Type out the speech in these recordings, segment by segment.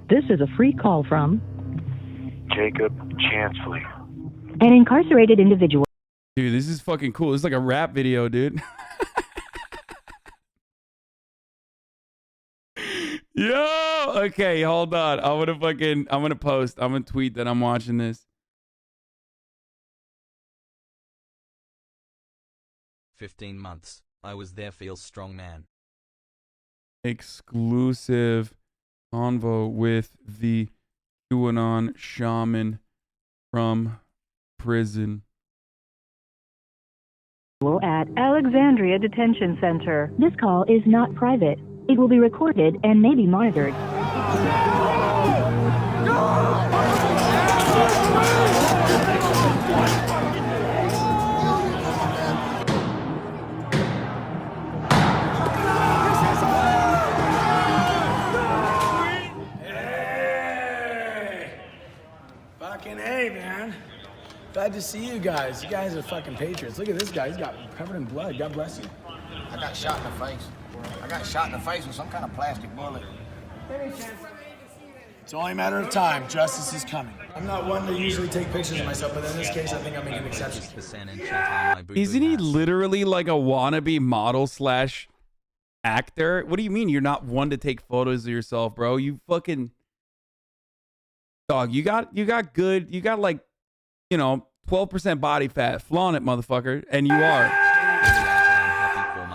This is a free call from Jacob Chansley. an incarcerated individual. Dude, this is fucking cool. This is like a rap video, dude. Yo, okay, hold on. I'm gonna post. I'm gonna tweet that I'm watching this. 15 months. I was there, feel strong man. Exclusive convo with the QAnon shaman from prison. At Alexandria Detention Center. This call is not private. It will be recorded and may be monitored. Fucking hey, man. Glad to see you guys. You guys are fucking patriots. Look at this guy. He's got covered in blood. God bless you. I got shot in the face. I got shot in the face with some kind of plastic bullet. It's only a matter of time. Justice is coming. I'm not one to usually take pictures of myself, but in this case, I think I'm making an exception. Isn't he literally like a wannabe model slash actor? What do you mean you're not one to take photos of yourself, bro? You fucking dog. You got like, 12% body fat. Flaunt it, motherfucker. And you are.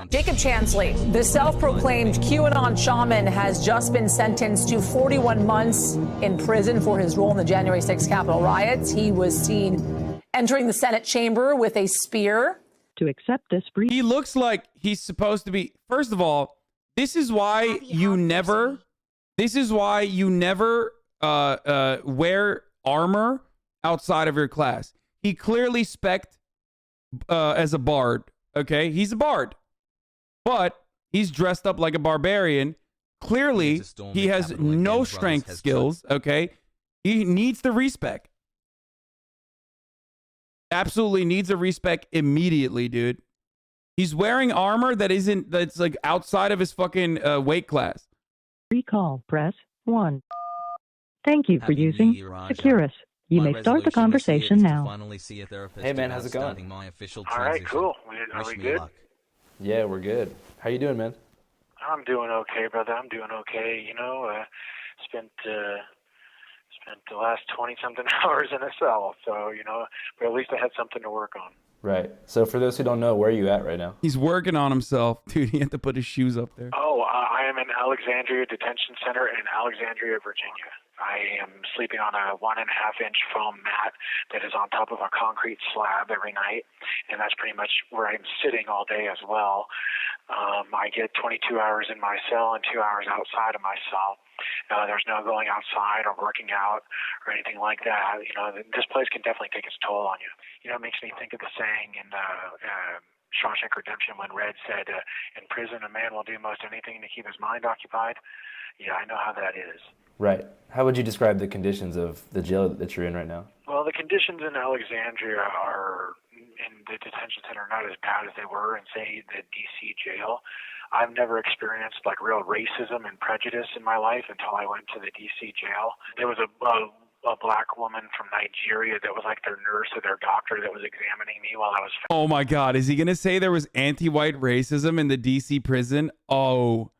Jacob Chansley, the self-proclaimed QAnon shaman, has just been sentenced to 41 months in prison for his role in the January 6th Capitol riots. He was seen entering the Senate chamber with a spear. To accept this brief. He looks like he's supposed to be. First of all, this is why you never wear armor outside of your class. He clearly spec'd as a bard. Okay, he's a bard. But he's dressed up like a barbarian. Clearly, he has no strength skills, okay? He needs the respect. Absolutely needs a respect immediately, dude. He's wearing armor that's like outside of his fucking weight class. Recall, press 1. Thank you for using Securus. You may start the conversation now. Hey man, how's it going? All right, cool. Are we good? Yeah, we're good. How you doing, man? I'm doing okay, brother. I'm doing okay. Spent the last 20-something hours in a cell, so, but at least I had something to work on. Right. So for those who don't know, where are you at right now? He's working on himself. Dude, he had to put his shoes up there. Oh, I am in Alexandria Detention Center in Alexandria, Virginia. I am sleeping on a 1.5-inch foam mat that is on top of a concrete slab every night, and that's pretty much where I'm sitting all day as well. I get 22 hours in my cell and 2 hours outside of my cell. There's no going outside or working out or anything like that. This place can definitely take its toll on you. It makes me think of the saying in Shawshank Redemption when Red said, in prison a man will do most anything to keep his mind occupied. Yeah, I know how that is. Right. How would you describe the conditions of the jail that you're in right now? Well, the conditions in Alexandria are, in the detention center, not as bad as they were in, say, the D.C. jail. I've never experienced, real racism and prejudice in my life until I went to the D.C. jail. There was a black woman from Nigeria that was like their nurse or their doctor that was examining me while I was... Oh, my God. Is he going to say there was anti-white racism in the D.C. prison? Oh,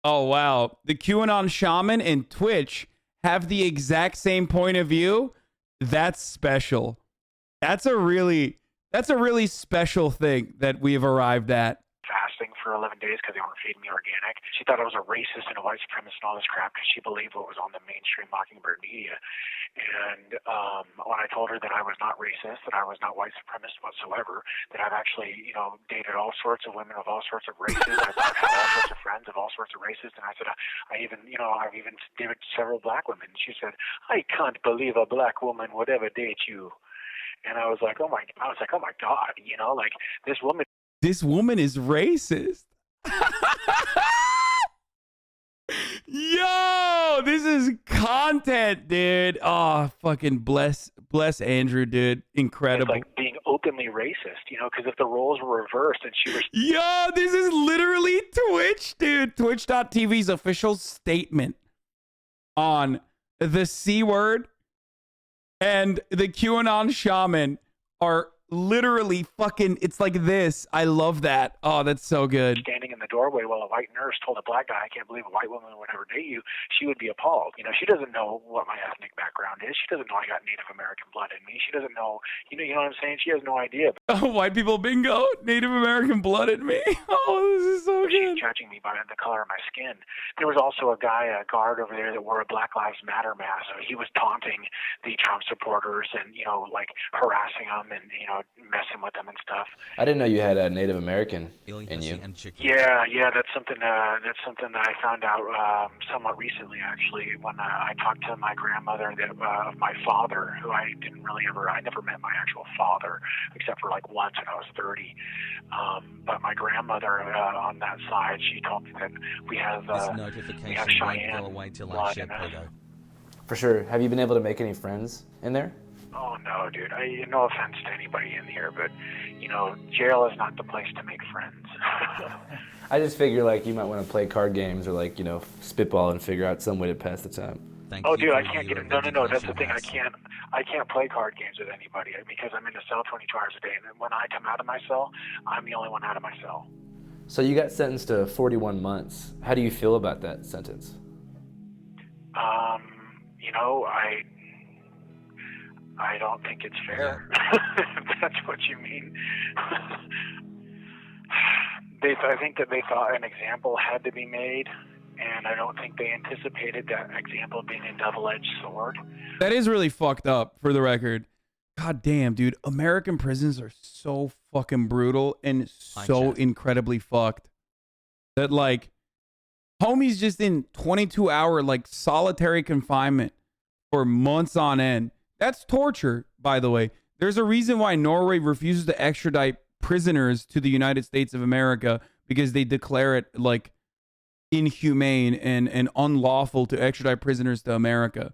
wow. The QAnon shaman and Twitch have the exact same point of view. That's special. That's a really special thing that we have arrived at. Fasting for 11 days because they weren't feeding me organic. She thought I was a racist and a white supremacist and all this crap because she believed what was on the mainstream Mockingbird media. And when I told her that I was not racist, that I was not white supremacist whatsoever, that I've actually, dated all sorts of women of all sorts of races, I've had all sorts of friends of all sorts of races, and I said, I've even dated several black women. And she said, I can't believe a black woman would ever date you. And I was like, oh my God, This woman is racist. Yo, this is content, dude. Oh, fucking bless Andrew, dude. Incredible. It's like being openly racist, because if the roles were reversed and she was... Yo, this is literally Twitch Twitch, dude. Twitch.tv's official statement on the C word and the QAnon shaman are literally fucking, it's like this. I love that. Oh, that's so good. Standing in the doorway while a white nurse told a black guy, I can't believe a white woman would ever date you, she would be appalled. You know, she doesn't know what my ethnic background is. She doesn't know I got Native American blood in me. She doesn't know, you know what I'm saying? She has no idea. Oh, white people bingo. Native American blood in me. Oh, this is so good. She's judging me by the color of my skin. There was also a guy, a guard over there that wore a Black Lives Matter mask. So he was taunting the Trump supporters and, you know, like harassing them and, you know, messing with them and stuff. I didn't know you had a Native American in you. Yeah, that's something that I found out somewhat recently, actually, when I talked to my grandmother of my father, who I never met my actual father, except for like once when I was 30. But my grandmother on that side, she told me that we have Cheyenne blood in us. For sure. Have you been able to make any friends in there? Oh, no, dude. No offense to anybody in here, but, you know, jail is not the place to make friends. I just figure, like, you might want to play card games or, like, you know, spitball and figure out some way to pass the time. Dude, I can't get it. No. That's the thing. I can't play card games with anybody because I'm in the cell 22 hours a day. And when I come out of my cell, I'm the only one out of my cell. So you got sentenced to 41 months. How do you feel about that sentence? You know, I don't think it's fair, if that's what you mean. I think that they thought an example had to be made, and I don't think they anticipated that example being a double-edged sword. That is really fucked up, for the record. God damn, dude. American prisons are so fucking brutal and so incredibly fucked that, like, homie's just in 22-hour, like, solitary confinement for months on end. That's torture, by the way. There's a reason why Norway refuses to extradite prisoners to the United States of America, because they declare it, like, inhumane and unlawful to extradite prisoners to America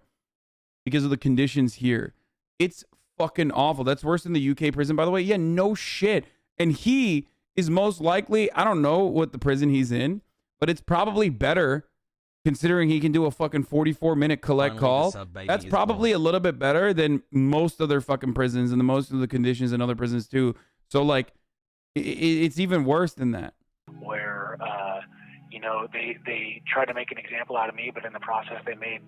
because of the conditions here. It's fucking awful. That's worse than the UK prison, by the way. Yeah, no shit. And he is most likely, I don't know what the prison he's in, but it's probably better considering he can do a fucking 44-minute collect call. That's probably a little bit better than most other fucking prisons and the most of the conditions in other prisons too. So, like, it's even worse than that. Where, you know, they tried to make an example out of me, but in the process they made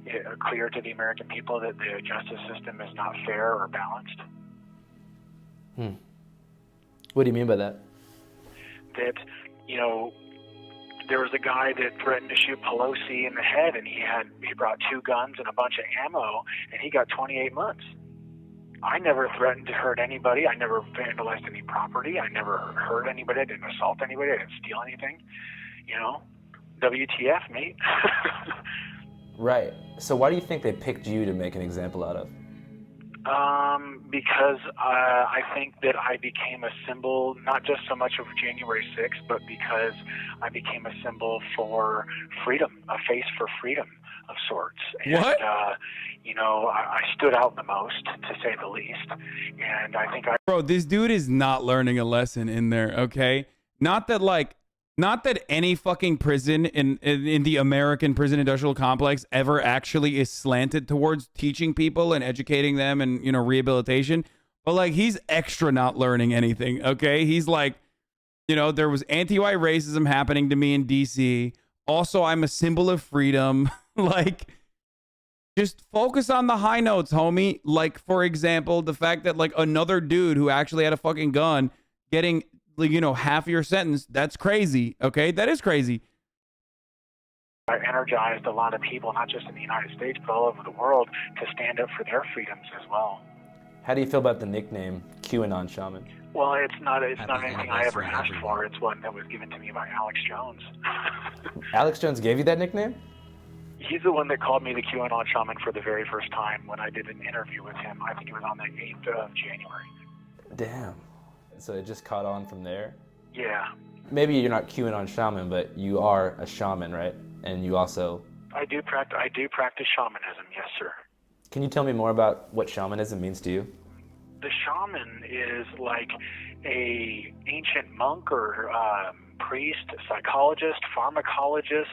it clear to the American people that the justice system is not fair or balanced. What do you mean by that? That, you know, there was a guy that threatened to shoot Pelosi in the head, and he brought 2 guns and a bunch of ammo, and he got 28 months. I never threatened to hurt anybody. I never vandalized any property. I never hurt anybody. I didn't assault anybody. I didn't steal anything. You know, WTF, mate. Right. So why do you think they picked you to make an example out of? Because I think that I became a symbol, not just so much of January 6th, but because I became a symbol for freedom, a face for freedom of sorts. And, what? You know, I stood out the most, to say the least. And I think Bro, this dude is not learning a lesson in there, okay? Not that any fucking prison in the American prison industrial complex ever actually is slanted towards teaching people and educating them and, you know, rehabilitation. But, like, he's extra not learning anything, okay? He's like, you know, there was anti-white racism happening to me in DC. Also, I'm a symbol of freedom. Like, just focus on the high notes, homie. Like, for example, the fact that, like, another dude who actually had a fucking gun getting, you know, half of your sentence, that's crazy, okay? That is crazy. I energized a lot of people, not just in the United States, but all over the world, to stand up for their freedoms as well. How do you feel about the nickname QAnon Shaman? Well, it's not anything I ever asked for. It's one that was given to me by Alex Jones. Alex Jones gave you that nickname? He's the one that called me the QAnon Shaman for the very first time when I did an interview with him. I think it was on the 8th of January. Damn. So it just caught on from there? Yeah. Maybe you're not QAnon Shaman, but you are a shaman, right? And you also... I do practice shamanism, yes, sir. Can you tell me more about what shamanism means to you? The shaman is like a ancient monk or priest, psychologist, pharmacologist,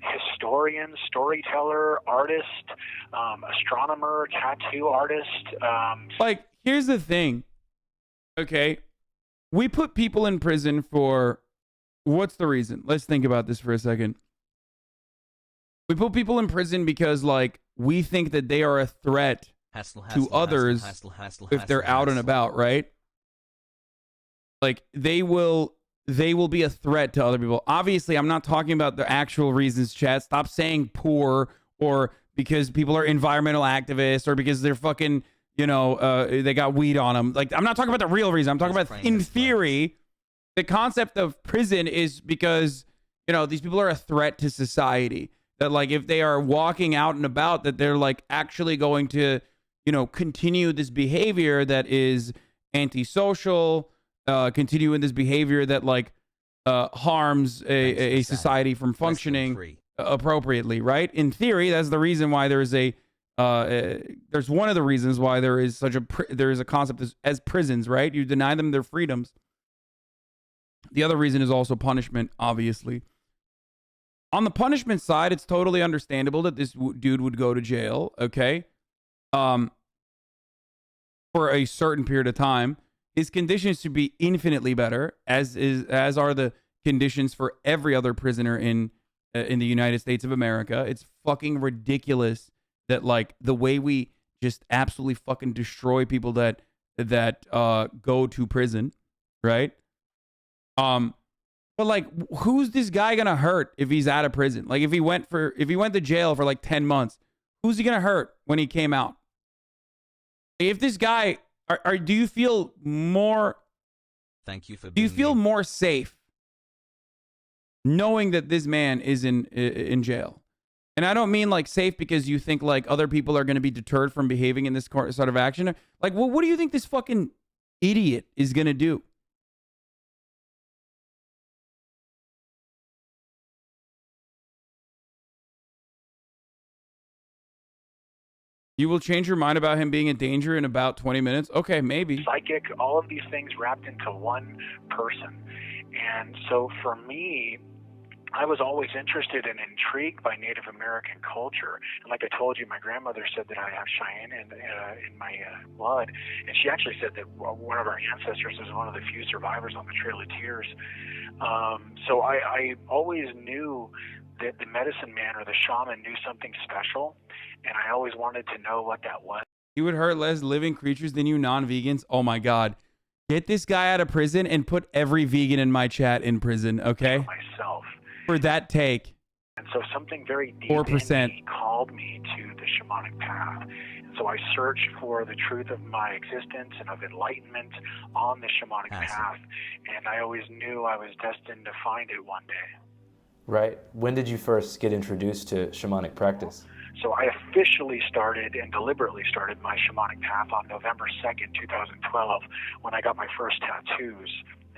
historian, storyteller, artist, astronomer, tattoo artist. Like, here's the thing, okay? We put people in prison for, what's the reason? Let's think about this for a second. We put people in prison because, like, we think that they are a threat to others if they're out and about, right? Like, they will be a threat to other people. Obviously, I'm not talking about the actual reasons, chat. Stop saying poor, or because people are environmental activists, or because they're fucking, you know, they got weed on them. Like, I'm not talking about the real reason. I'm talking about, in theory, the concept of prison is because, you know, these people are a threat to society. That, like, if they are walking out and about, that they're, like, actually going to, you know, continue this behavior that is antisocial, continue in this behavior that, like, harms a society from functioning appropriately, right? In theory, that's the reason why there is there's one of the reasons why there is there is a concept as prisons, right? You deny them their freedoms. The other reason is also punishment, obviously. On the punishment side, it's totally understandable that this dude would go to jail, okay? For a certain period of time. His conditions should be infinitely better, as are the conditions for every other prisoner in the United States of America. It's fucking ridiculous that, like, the way we just absolutely fucking destroy people that go to prison, right? But, like, who's this guy gonna hurt if he's out of prison? Like, if he went to jail for like 10 months, who's he gonna hurt when he came out? If this guy, do you feel more? Thank you for. Do you feel more safe knowing that this man is in jail? And I don't mean, like, safe because you think, like, other people are going to be deterred from behaving in this sort of action. Like, well, what do you think this fucking idiot is going to do? You will change your mind about him being in danger in about 20 minutes? Okay, maybe. Psychic, all of these things wrapped into one person. And so for me, I was always interested and intrigued by Native American culture. And like I told you, my grandmother said that I have Cheyenne in my blood. And she actually said that one of our ancestors was one of the few survivors on the Trail of Tears. So I always knew that the medicine man or the shaman knew something special. And I always wanted to know what that was. He would hurt less living creatures than you non-vegans? Oh my God. Get this guy out of prison and put every vegan in my chat in prison, okay? Myself. For that take. And so something very deep 4%. in me called me to the shamanic path. And so I searched for the truth of my existence and of enlightenment on the shamanic path. And I always knew I was destined to find it one day. Right. When did you first get introduced to shamanic practice? So I officially started and deliberately started my shamanic path on November 2nd, 2012, when I got my first tattoos,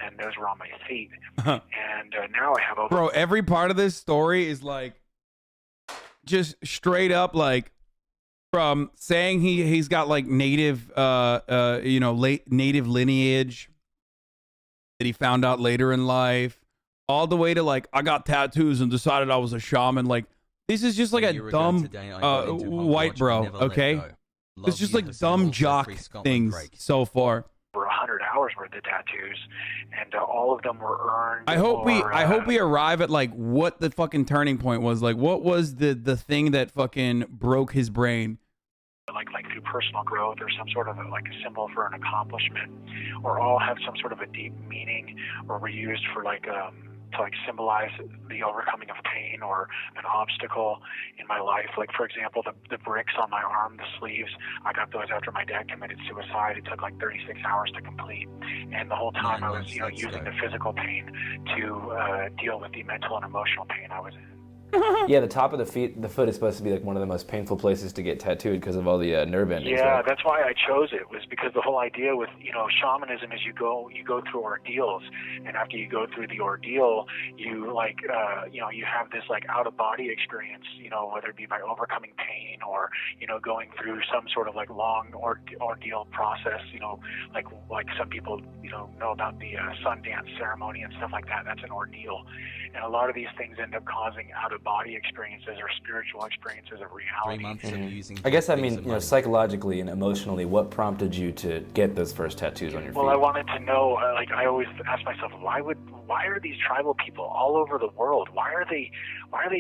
and those were on my feet. And now I have over... Bro, every part of this story is, like, just straight up, like, from saying he's got, like, native, native lineage that he found out later in life, all the way to, like, I got tattoos and decided I was a shaman. Like, this is just like a dumb white bro, okay? It's just like dumb jock things so far. For 100 hours worth of tattoos, and all of them were earned. I hope we arrive at, like, what the fucking turning point was. Like, what was the thing that fucking broke his brain? Like through personal growth or some sort of like a symbol for an accomplishment, or all have some sort of a deep meaning, or were used for like to like symbolize the overcoming of pain or an obstacle in my life. Like, for example, the bricks on my arm, the sleeves, I got those after my dad committed suicide. It took like 36 hours to complete. And the whole time I was, using the physical pain to deal with the mental and emotional pain I was in. Yeah, the top of the foot is supposed to be like one of the most painful places to get tattooed because of all the nerve endings. Yeah, right? that's why I chose it, was because the whole idea with, shamanism is you go through ordeals, and after you go through the ordeal, you you have this like out of body experience, whether it be by overcoming pain or, going through some sort of like long ordeal process, like some people, know about the Sundance ceremony and stuff like that. That's an ordeal. And a lot of these things end up causing out of body experiences or spiritual experiences of reality. 3 months of using. I guess psychologically and emotionally, what prompted you to get those first tattoos on your feet? Well, I wanted to know, I always ask myself, why are these tribal people all over the world? Why are they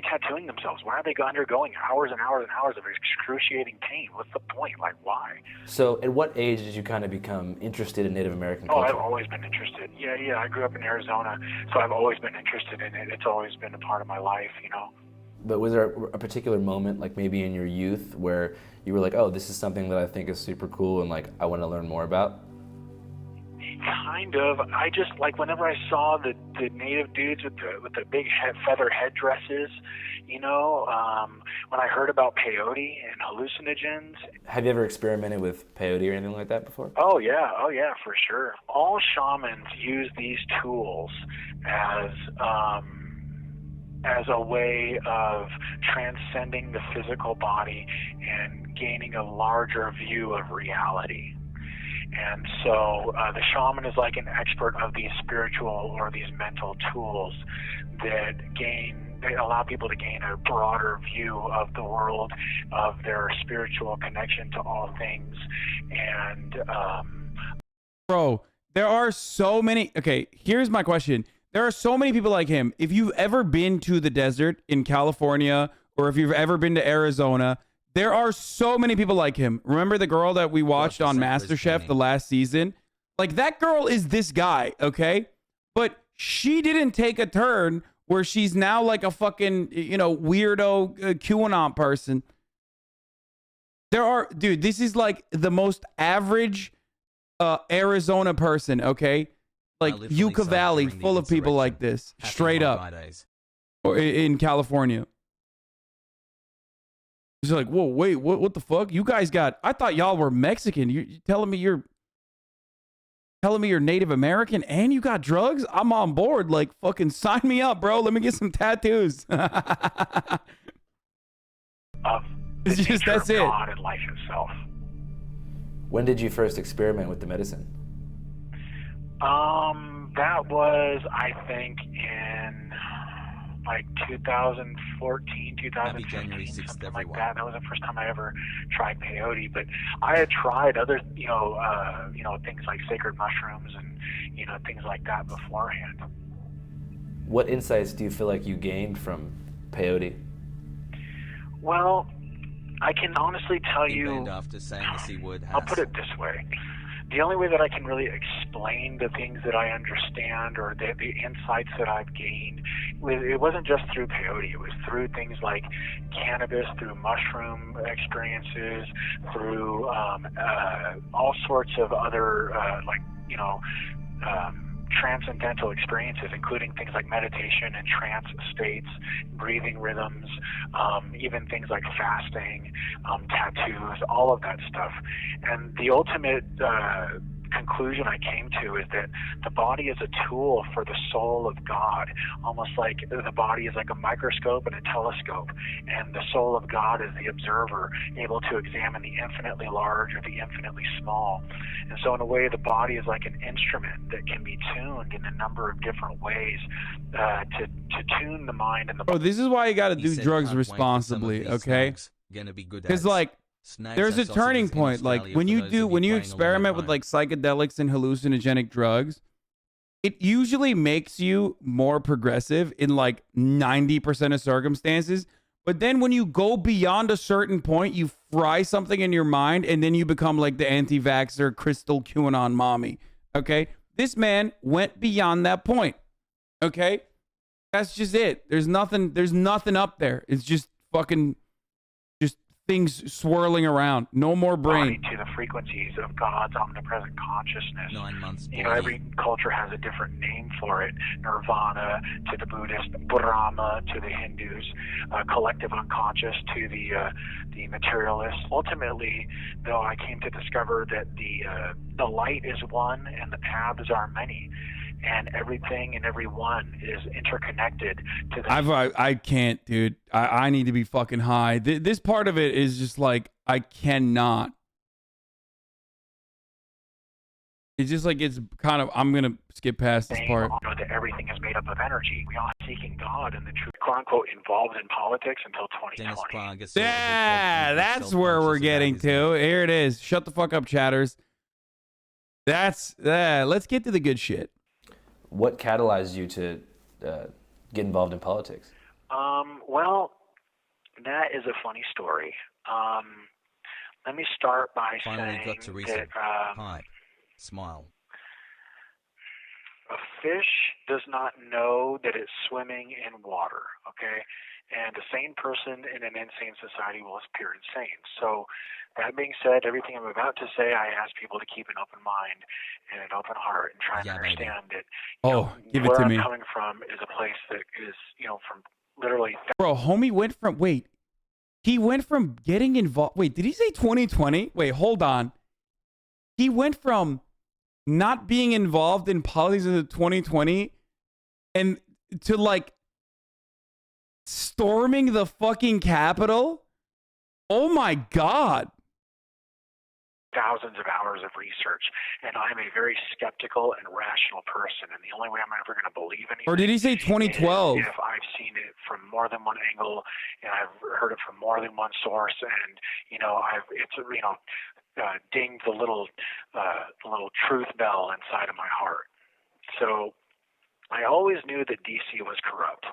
tattooing themselves? Why are they undergoing hours and hours and hours of excruciating pain? What's the point? Like, why? So, at what age did you kind of become interested in Native American culture? Oh, I've always been interested. Yeah. I grew up in Arizona, so I've always been interested in it. It's always been a part of my life, But was there a particular moment, like maybe in your youth, where you were like, oh, this is something that I think is super cool and like I want to learn more about? Kind of. I just, whenever I saw the native dudes with the big feather headdresses, when I heard about peyote and hallucinogens. Have you ever experimented with peyote or anything like that before? Oh yeah, for sure. All shamans use these tools as a way of transcending the physical body and gaining a larger view of reality. And so the shaman is like an expert of these spiritual or these mental tools that allow people to gain a broader view of the world, of their spiritual connection to all things. And Bro, there are so many. Okay, here's my question. There are so many people like him. If you've ever been to the desert in California, or if you've ever been to Arizona, there are so many people like him. Remember the girl that we watched on MasterChef the last season? Like, that girl is this guy, okay? But she didn't take a turn where she's now like a fucking, weirdo QAnon person. Dude, this is like the most average Arizona person, okay? Like Yucca Valley, full of people like this, straight up, or in California. He's like, whoa, wait, what the fuck? You guys I thought y'all were Mexican. You're telling me you're Native American and you got drugs? I'm on board. Like, fucking sign me up, bro. Let me get some tattoos. It's just, that's it. God and life itself. When did you first experiment with the medicine? That was, I think, in 2014, 2015, something like that. That was the first time I ever tried peyote. But I had tried other, things like sacred mushrooms and, things like that beforehand. What insights do you feel like you gained from peyote? Well, I can honestly tell you, after saying the C word, I'll put it this way. The only way that I can really explain the things that I understand or the insights that I've gained, it wasn't just through peyote. It was through things like cannabis, through mushroom experiences, through all sorts of other, transcendental experiences, including things like meditation and trance states, breathing rhythms, even things like fasting, tattoos, all of that stuff. And the ultimate conclusion I came to is that the body is a tool for the soul of God, almost like the body is like a microscope and a telescope, and the soul of God is the observer, able to examine the infinitely large or the infinitely small. And so in a way, the body is like an instrument that can be tuned in a number of different ways to tune the mind and the body. Bro, this is why you got to do drugs responsibly, okay? Because there's a turning point. Like when you experiment with like psychedelics and hallucinogenic drugs, it usually makes you more progressive in like 90% of circumstances. But then when you go beyond a certain point, you fry something in your mind and then you become like the anti-vaxxer crystal QAnon mommy. Okay. This man went beyond that point. Okay. That's just it. There's nothing up there. It's just fucking things swirling around. No more brain. To the frequencies of God's omnipresent consciousness. 9 months. You know, every culture has a different name for it. Nirvana to the Buddhist, Brahma to the Hindus, collective unconscious to the materialists. Ultimately, though, I came to discover that the light is one and the paths are many. And everything and everyone is interconnected to the... I can't, dude. I need to be fucking high. This part of it is just like, I cannot. It's just like, it's kind of, I'm going to skip past this part. You know, that everything is made up of energy. We are seeking God and the truth, quote unquote, involved in politics until 2020. Yeah, that's where we're getting to. Here it is. Shut the fuck up, chatters. Let's get to the good shit. What catalyzed you to get involved in politics? Well, that is a funny story. Let me start by Finally saying got to reason. that Hi. Smile. a fish does not know that it's swimming in water, okay? And a sane person in an insane society will appear insane. So that being said, everything I'm about to say, I ask people to keep an open mind and an open heart and try and understand that give it where to I'm me. coming from is a place that is, you know, from literally... Bro, homie went from, he went from getting involved. Wait, did he say 2020? Wait, hold on. He went from not being involved in politics in 2020 and to like storming the fucking Capitol. Oh my God. Thousands of hours of research, and I'm a very skeptical and rational person, and the only way I'm ever going to believe anything... Or did he say 2012? If I've seen it from more than one angle, and I've heard it from more than one source, and, you know, dinged the little truth bell inside of my heart. So I always knew that DC was corrupt.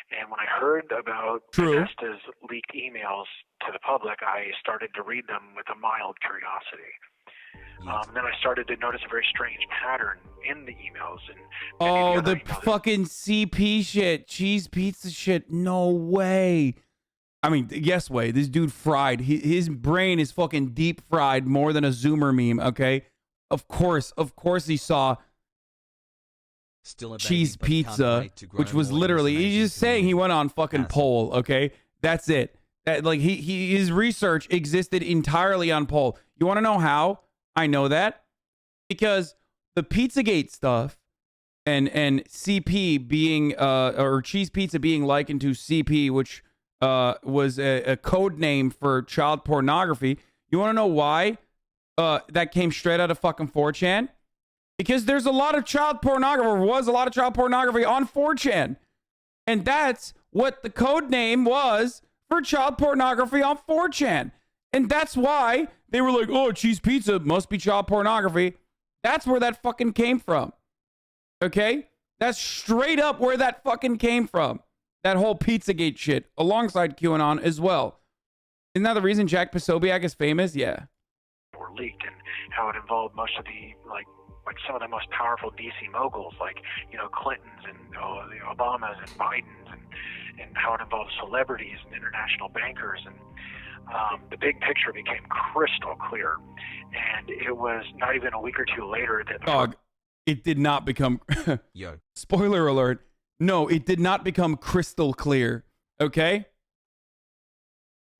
And when I heard about Podesta's leaked emails to the public, I started to read them with a mild curiosity. Then I started to notice a very strange pattern in the emails. And the fucking CP shit, cheese pizza shit. No way. I mean, yes way. This dude fried. His brain is fucking deep fried more than a Zoomer meme, okay? Of course he saw cheese pizza, which was literally, he's just saying he went on fucking poll, okay? That's it. That, like, his research existed entirely on poll. You want to know how I know that? Because the Pizzagate stuff and CP being, or cheese pizza being likened to CP, which was a code name for child pornography. You want to know why that came straight out of fucking 4chan? Because there's a lot of child pornography, or was a lot of child pornography on 4chan. And that's what the code name was for child pornography on 4chan. And that's why they were like, oh, cheese pizza must be child pornography. That's where that fucking came from. Okay? That's straight up where that fucking came from. That whole Pizzagate shit, alongside QAnon as well. Isn't that the reason Jack Posobiec is famous? Yeah. Were leaked, and how it involved most of the, like some of the most powerful DC moguls, like, you know, Clintons and the Obamas and Bidens, and how it involved celebrities and international bankers. And the big picture became crystal clear. And it was not even a week or two later that... It did not become... Spoiler alert. No, it did not become crystal clear. Okay?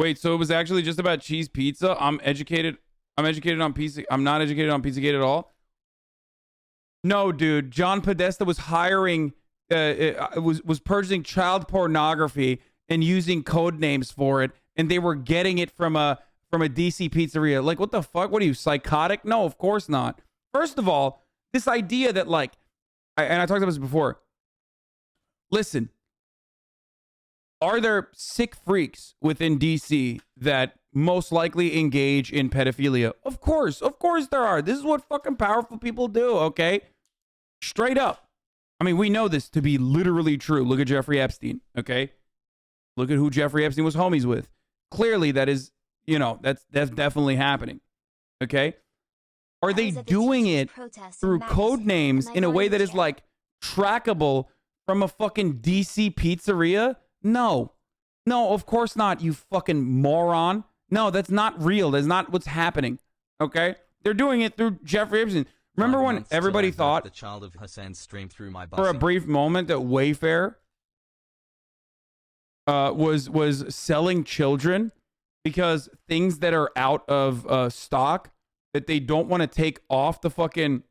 Wait, so it was actually just about cheese pizza? I'm educated on pizza. I'm not educated on Pizzagate at all. No, dude. John Podesta was hiring, was purchasing child pornography and using code names for it, and they were getting it from a DC pizzeria. Like, what the fuck? What are you, psychotic? No, of course not. First of all, this idea that, like, and I talked about this before. Listen, are there sick freaks within DC that most likely engage in pedophilia? Of course there are. This is what fucking powerful people do, okay? Straight up. I mean, we know this to be literally true. Look at Jeffrey Epstein, okay? Look at who Jeffrey Epstein was homies with. Clearly, that is, you know, that's definitely happening, okay? Are they doing it through code names in a way that is, like, trackable from a fucking DC pizzeria? No, of course not, you fucking moron. No, that's not real. That's not what's happening. Okay? They're doing it through Jeffrey Epstein. Remember when everybody thought the child of Hasan streamed through my for a brief moment that Wayfair was selling children because things that are out of stock that they don't want to take off the fucking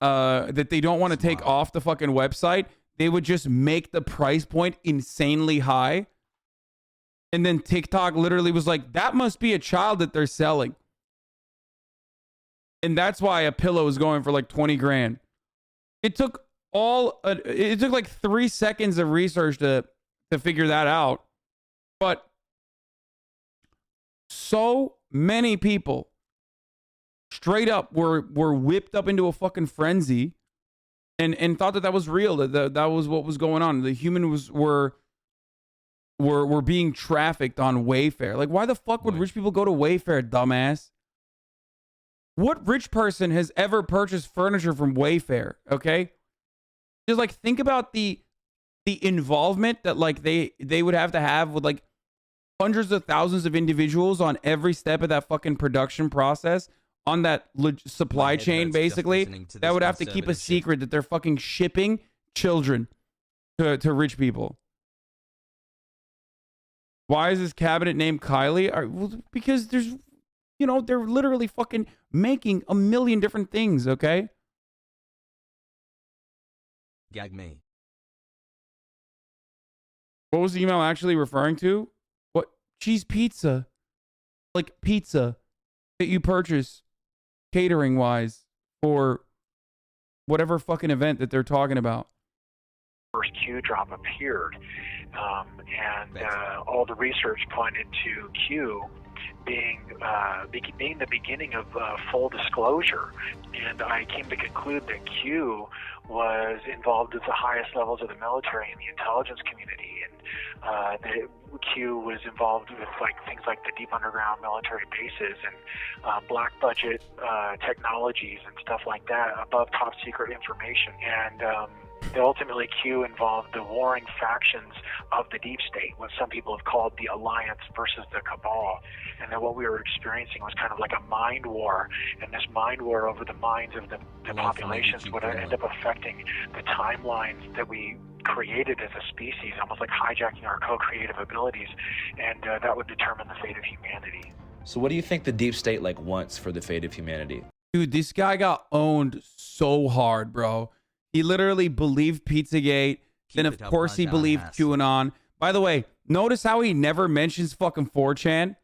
website, they would just make the price point insanely high. And then TikTok literally was like, that must be a child that they're selling. And that's why a pillow is going for like 20 grand. It took like 3 seconds of research to figure that out. But so many people straight up were whipped up into a fucking frenzy and thought that was real, that was what was going on. The humans were being trafficked on Wayfair. Like, why the fuck would rich people go to Wayfair, dumbass? What rich person has ever purchased furniture from Wayfair? Okay, just like think about the involvement that like they would have to have with like hundreds of thousands of individuals on every step of that fucking production process on that supply chain, basically, that would have to keep a secret that they're fucking shipping children to rich people. Why is this cabinet named Kylie? Well, because there's, you know, they're literally fucking making a million different things, okay? Gag me. What was the email actually referring to? What? Cheese pizza. Like pizza that you purchase catering wise for whatever fucking event that they're talking about. First Q drop appeared, and all the research pointed to Q being the beginning of full disclosure, and I came to conclude that Q was involved at the highest levels of the military and the intelligence community, and that Q was involved with like things like the deep underground military bases and black budget technologies and stuff like that, above top secret information, and ultimately Q involved the warring factions of the deep state, what some people have called the alliance versus the cabal, and that what we were experiencing was kind of like a mind war, and this mind war over the minds of the populations would end up affecting the timelines that we created as a species, almost like hijacking our co-creative abilities, and that would determine the fate of humanity. So what do you think the deep state like wants for the fate of humanity? Dude, this guy got owned so hard, bro. He literally believed Pizzagate. Then, of course, he believed QAnon. By the way, notice how he never mentions fucking 4chan?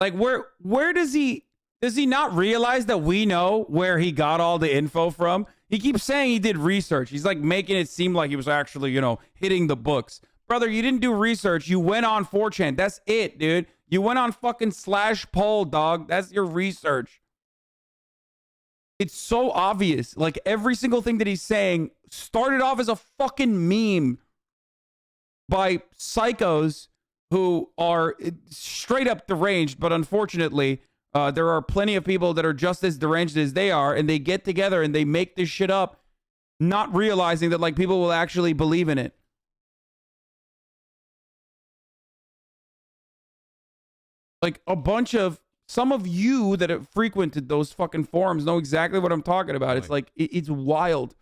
Like, where does he not realize that we know where he got all the info from? He keeps saying he did research. He's like making it seem like he was actually, you know, hitting the books. Brother, you didn't do research. You went on 4chan. That's it, dude. You went on fucking /poll, dog. That's your research. It's so obvious. Like every single thing that he's saying started off as a fucking meme by psychos who are straight up deranged. But unfortunately, there are plenty of people that are just as deranged as they are. And they get together and they make this shit up, not realizing that like people will actually believe in it. Like a bunch of some of you that have frequented those fucking forums know exactly what I'm talking about. It's like, it's wild.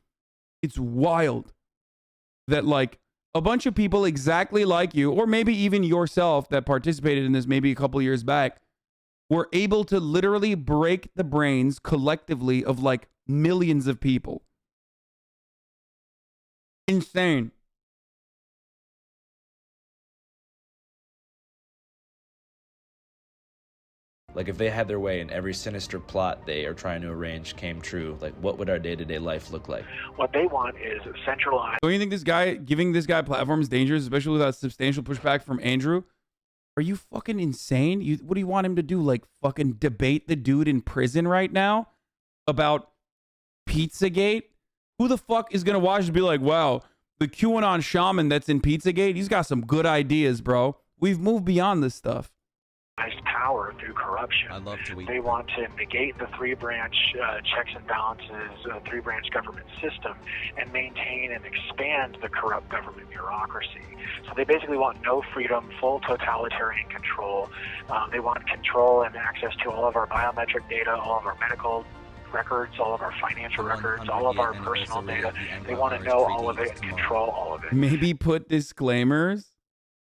It's wild that like a bunch of people exactly like you, or maybe even yourself that participated in this maybe a couple years back, were able to literally break the brains collectively of like millions of people. Insane. Like if they had their way and every sinister plot they are trying to arrange came true, like what would our day-to-day life look like? What they want is centralized. Don't you think giving this guy platform is dangerous, especially without substantial pushback from Andrew? Are you fucking insane? What do you want him to do? Like fucking debate the dude in prison right now about Pizzagate? Who the fuck is gonna watch and be like, wow, the QAnon shaman that's in Pizzagate, he's got some good ideas, bro. We've moved beyond this stuff. power through corruption. I love to eat. They want to negate the three-branch checks and balances, three-branch government system, and maintain and expand the corrupt government bureaucracy. So they basically want no freedom, full totalitarian control. They want control and access to all of our biometric data, all of our medical records, all of our financial records, all of our personal data. They want to know all of it and control all of it. Maybe put disclaimers.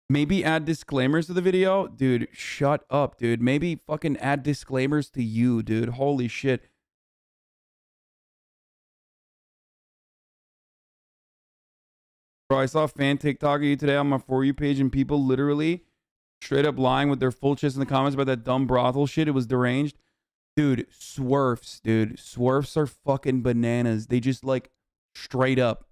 Maybe add disclaimers to the video. Dude, shut up, dude. Maybe fucking add disclaimers to you, dude. Holy shit. Bro, I saw a fan TikTok of you today on my For You page, and people literally straight up lying with their full chest in the comments about that dumb brothel shit. It was deranged. Dude, swerfs, dude. Swerfs are fucking bananas. They just like straight up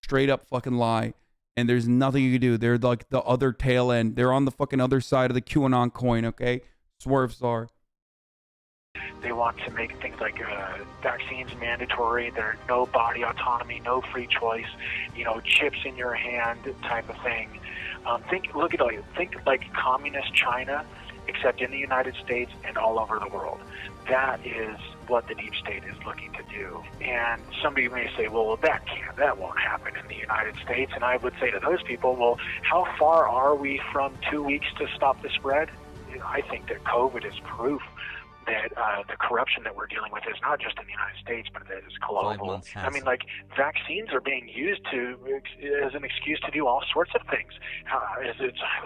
fucking lie. And there's nothing you can do. They're like the other tail end. They're on the fucking other side of the QAnon coin, okay? Swerfs are. They want to make things like vaccines mandatory. There's no body autonomy, no free choice, chips in your hand type of thing. Think like communist China, except in the United States and all over the world. That is what the deep state is looking to do. And somebody may say, well, that won't happen in the United States. And I would say to those people, well, how far are we from 2 weeks to stop the spread? I think that COVID is proof that the corruption that we're dealing with is not just in the United States, but it is global. I mean, like, vaccines are being used as an excuse to do all sorts of things. I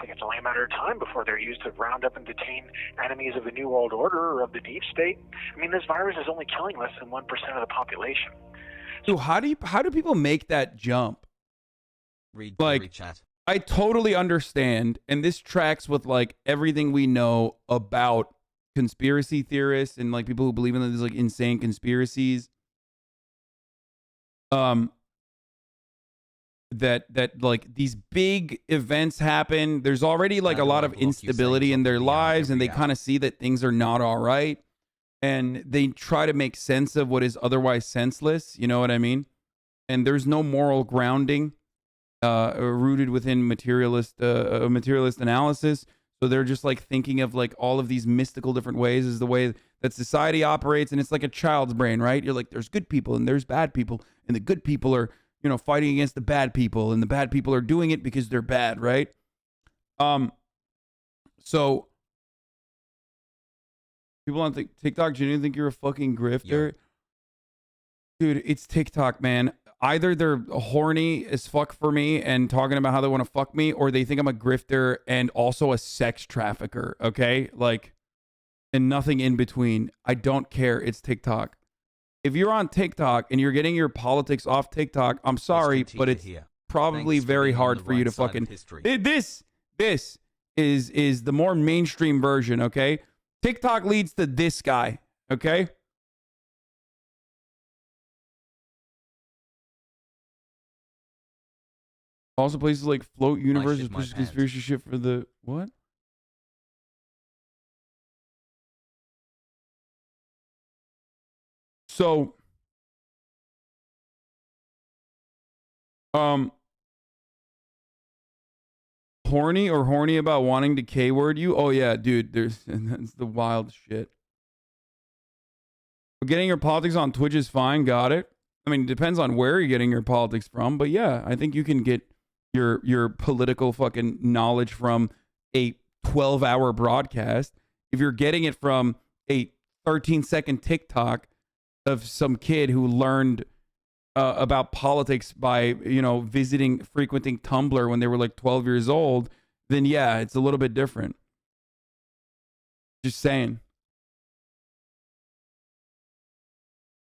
think it's only a matter of time before they're used to round up and detain enemies of the New World Order or of the deep state. I mean, this virus is only killing less than 1% of the population. So how do people make that jump? Read chat. I totally understand, and this tracks with like everything we know about conspiracy theorists and like people who believe in these like insane conspiracies. That like these big events happen. There's already like a lot of instability in their lives, and they kind of see that things are not all right, and they try to make sense of what is otherwise senseless. You know what I mean? And there's no moral grounding rooted within materialist analysis. So they're just like thinking of like all of these mystical different ways is the way that society operates. And it's like a child's brain, right? You're like, there's good people and there's bad people. And the good people are, fighting against the bad people. And the bad people are doing it because they're bad, right? So people on TikTok genuinely think you're a fucking grifter. Yeah. Dude, it's TikTok, man. Either they're horny as fuck for me and talking about how they want to fuck me, or they think I'm a grifter and also a sex trafficker, okay? Like, and nothing in between. I don't care. It's TikTok. If you're on TikTok and you're getting your politics off TikTok, I'm sorry, but it's probably very hard for you to fucking... This is the more mainstream version, okay? TikTok leads to this guy, okay? Also, places like Float Universe is pushing conspiracy shit for the what? So, horny about wanting to K-word you? Oh yeah, dude. That's the wild shit. But getting your politics on Twitch is fine. Got it. I mean, it depends on where you're getting your politics from, but yeah, I think you can get your political fucking knowledge from a 12-hour broadcast. If you're getting it from a 13-second TikTok of some kid who learned about politics by, frequenting Tumblr when they were like 12 years old, then yeah, it's a little bit different. Just saying.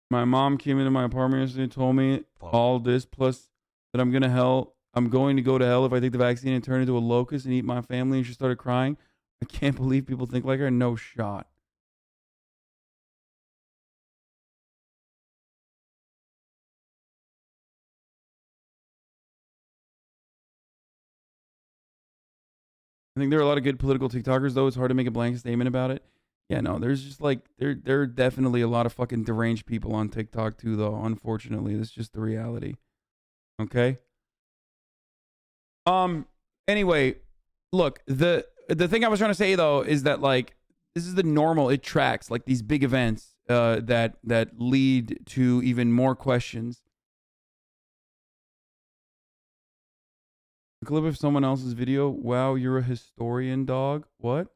My mom came into my apartment yesterday and told me all this, plus that I'm going to go to hell if I take the vaccine and turn into a locust and eat my family. And she started crying. I can't believe people think like her. No shot. I think there are a lot of good political TikTokers, though. It's hard to make a blanket statement about it. Yeah, no, there's just like, there are definitely a lot of fucking deranged people on TikTok too, though. Unfortunately, that's just the reality. Okay? Anyway, look, the thing I was trying to say, though, is that like, the normal. It tracks like these big events that lead to even more questions. A clip of someone else's video. Wow, you're a historian, dog. What?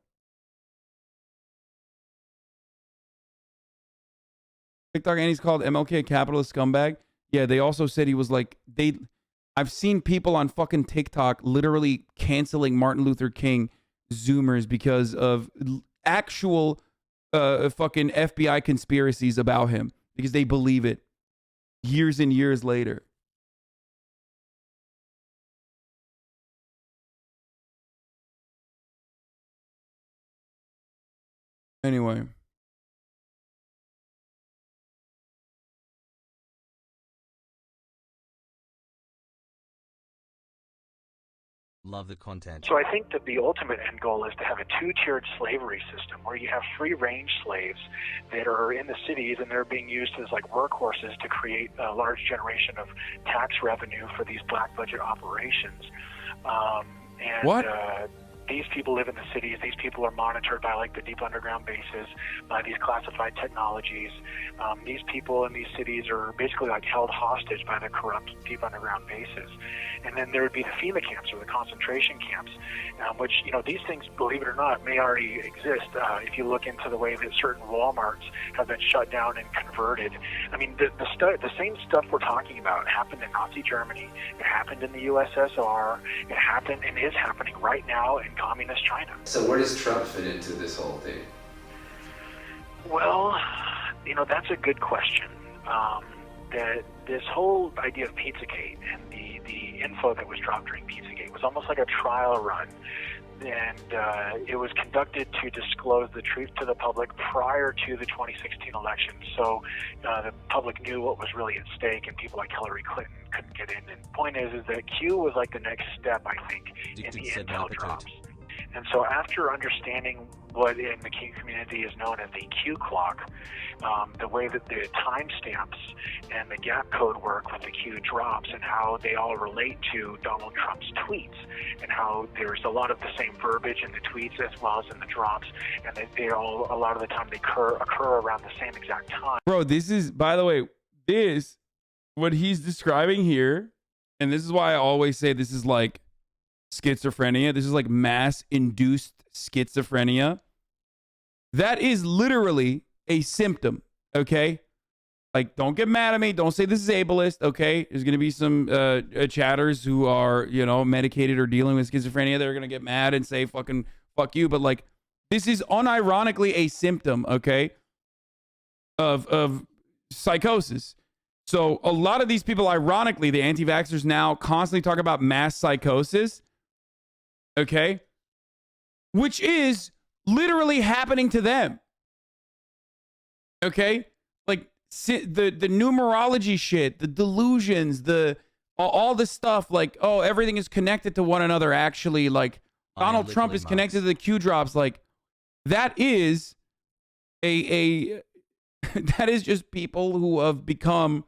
TikTok and he's called MLK a capitalist scumbag. Yeah, they also said he was like I've seen people on fucking TikTok literally canceling Martin Luther King Zoomers because of actual fucking FBI conspiracies about him because they believe it years and years later. Anyway. Love the content. So I think that the ultimate end goal is to have a two-tiered slavery system where you have free-range slaves that are in the cities and they're being used as like workhorses to create a large generation of tax revenue for these black budget operations. These people live in the cities. These people are monitored by like the deep underground bases, by these classified technologies. These people in these cities are basically like held hostage by the corrupt deep underground bases. And then there would be the FEMA camps or the concentration camps, which, you know, these things, believe it or not, may already exist. If you look into the way that certain Walmarts have been shut down and converted. I mean, the same stuff we're talking about happened in Nazi Germany. It happened in the USSR. It happened and is happening right now in communist China. So where does Trump fit into this whole thing? Well, you know, that's a good question. That this whole idea of Pizzagate and the info that was dropped during Pizzagate was almost like a trial run. And it was conducted to disclose the truth to the public prior to the 2016 election. So the public knew what was really at stake, and people like Hillary Clinton couldn't get in. And the point is that Q was like the next step, I think, in the intel drops. And so after understanding what in the Q community is known as the Q clock, the way that the timestamps and the gap code work with the Q drops and how they all relate to Donald Trump's tweets and how there's a lot of the same verbiage in the tweets as well as in the drops, and they all, a lot of the time, they occur around the same exact time. Bro, this is, by the way, what he's describing here, and this is why I always say this is like schizophrenia. This is like mass-induced schizophrenia. That is literally a symptom, okay? Like, don't get mad at me. Don't say this is ableist, okay? There's going to be some chatters who are, you know, medicated or dealing with schizophrenia. They're going to get mad and say fucking fuck you. But, like, this is unironically a symptom, okay, of psychosis. So a lot of these people, ironically, the anti-vaxxers now constantly talk about mass psychosis, okay, which is literally happening to them. Okay, like the numerology shit, the delusions, all this stuff, like, oh, everything is connected to one another. Actually, like Donald Trump is connected to the Q drops. Like that is that is just people who have become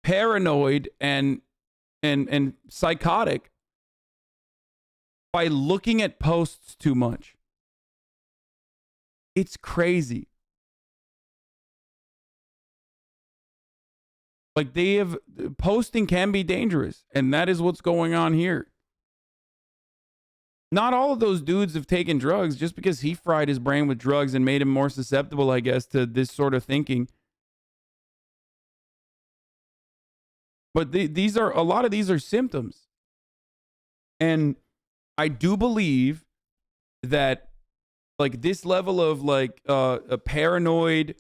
paranoid and psychotic by looking at posts too much. It's crazy. Like posting can be dangerous, and that is what's going on here. Not all of those dudes have taken drugs. Just because he fried his brain with drugs and made him more susceptible, I guess, to this sort of thinking. But a lot of these are symptoms. And I do believe that like this level of like a paranoid,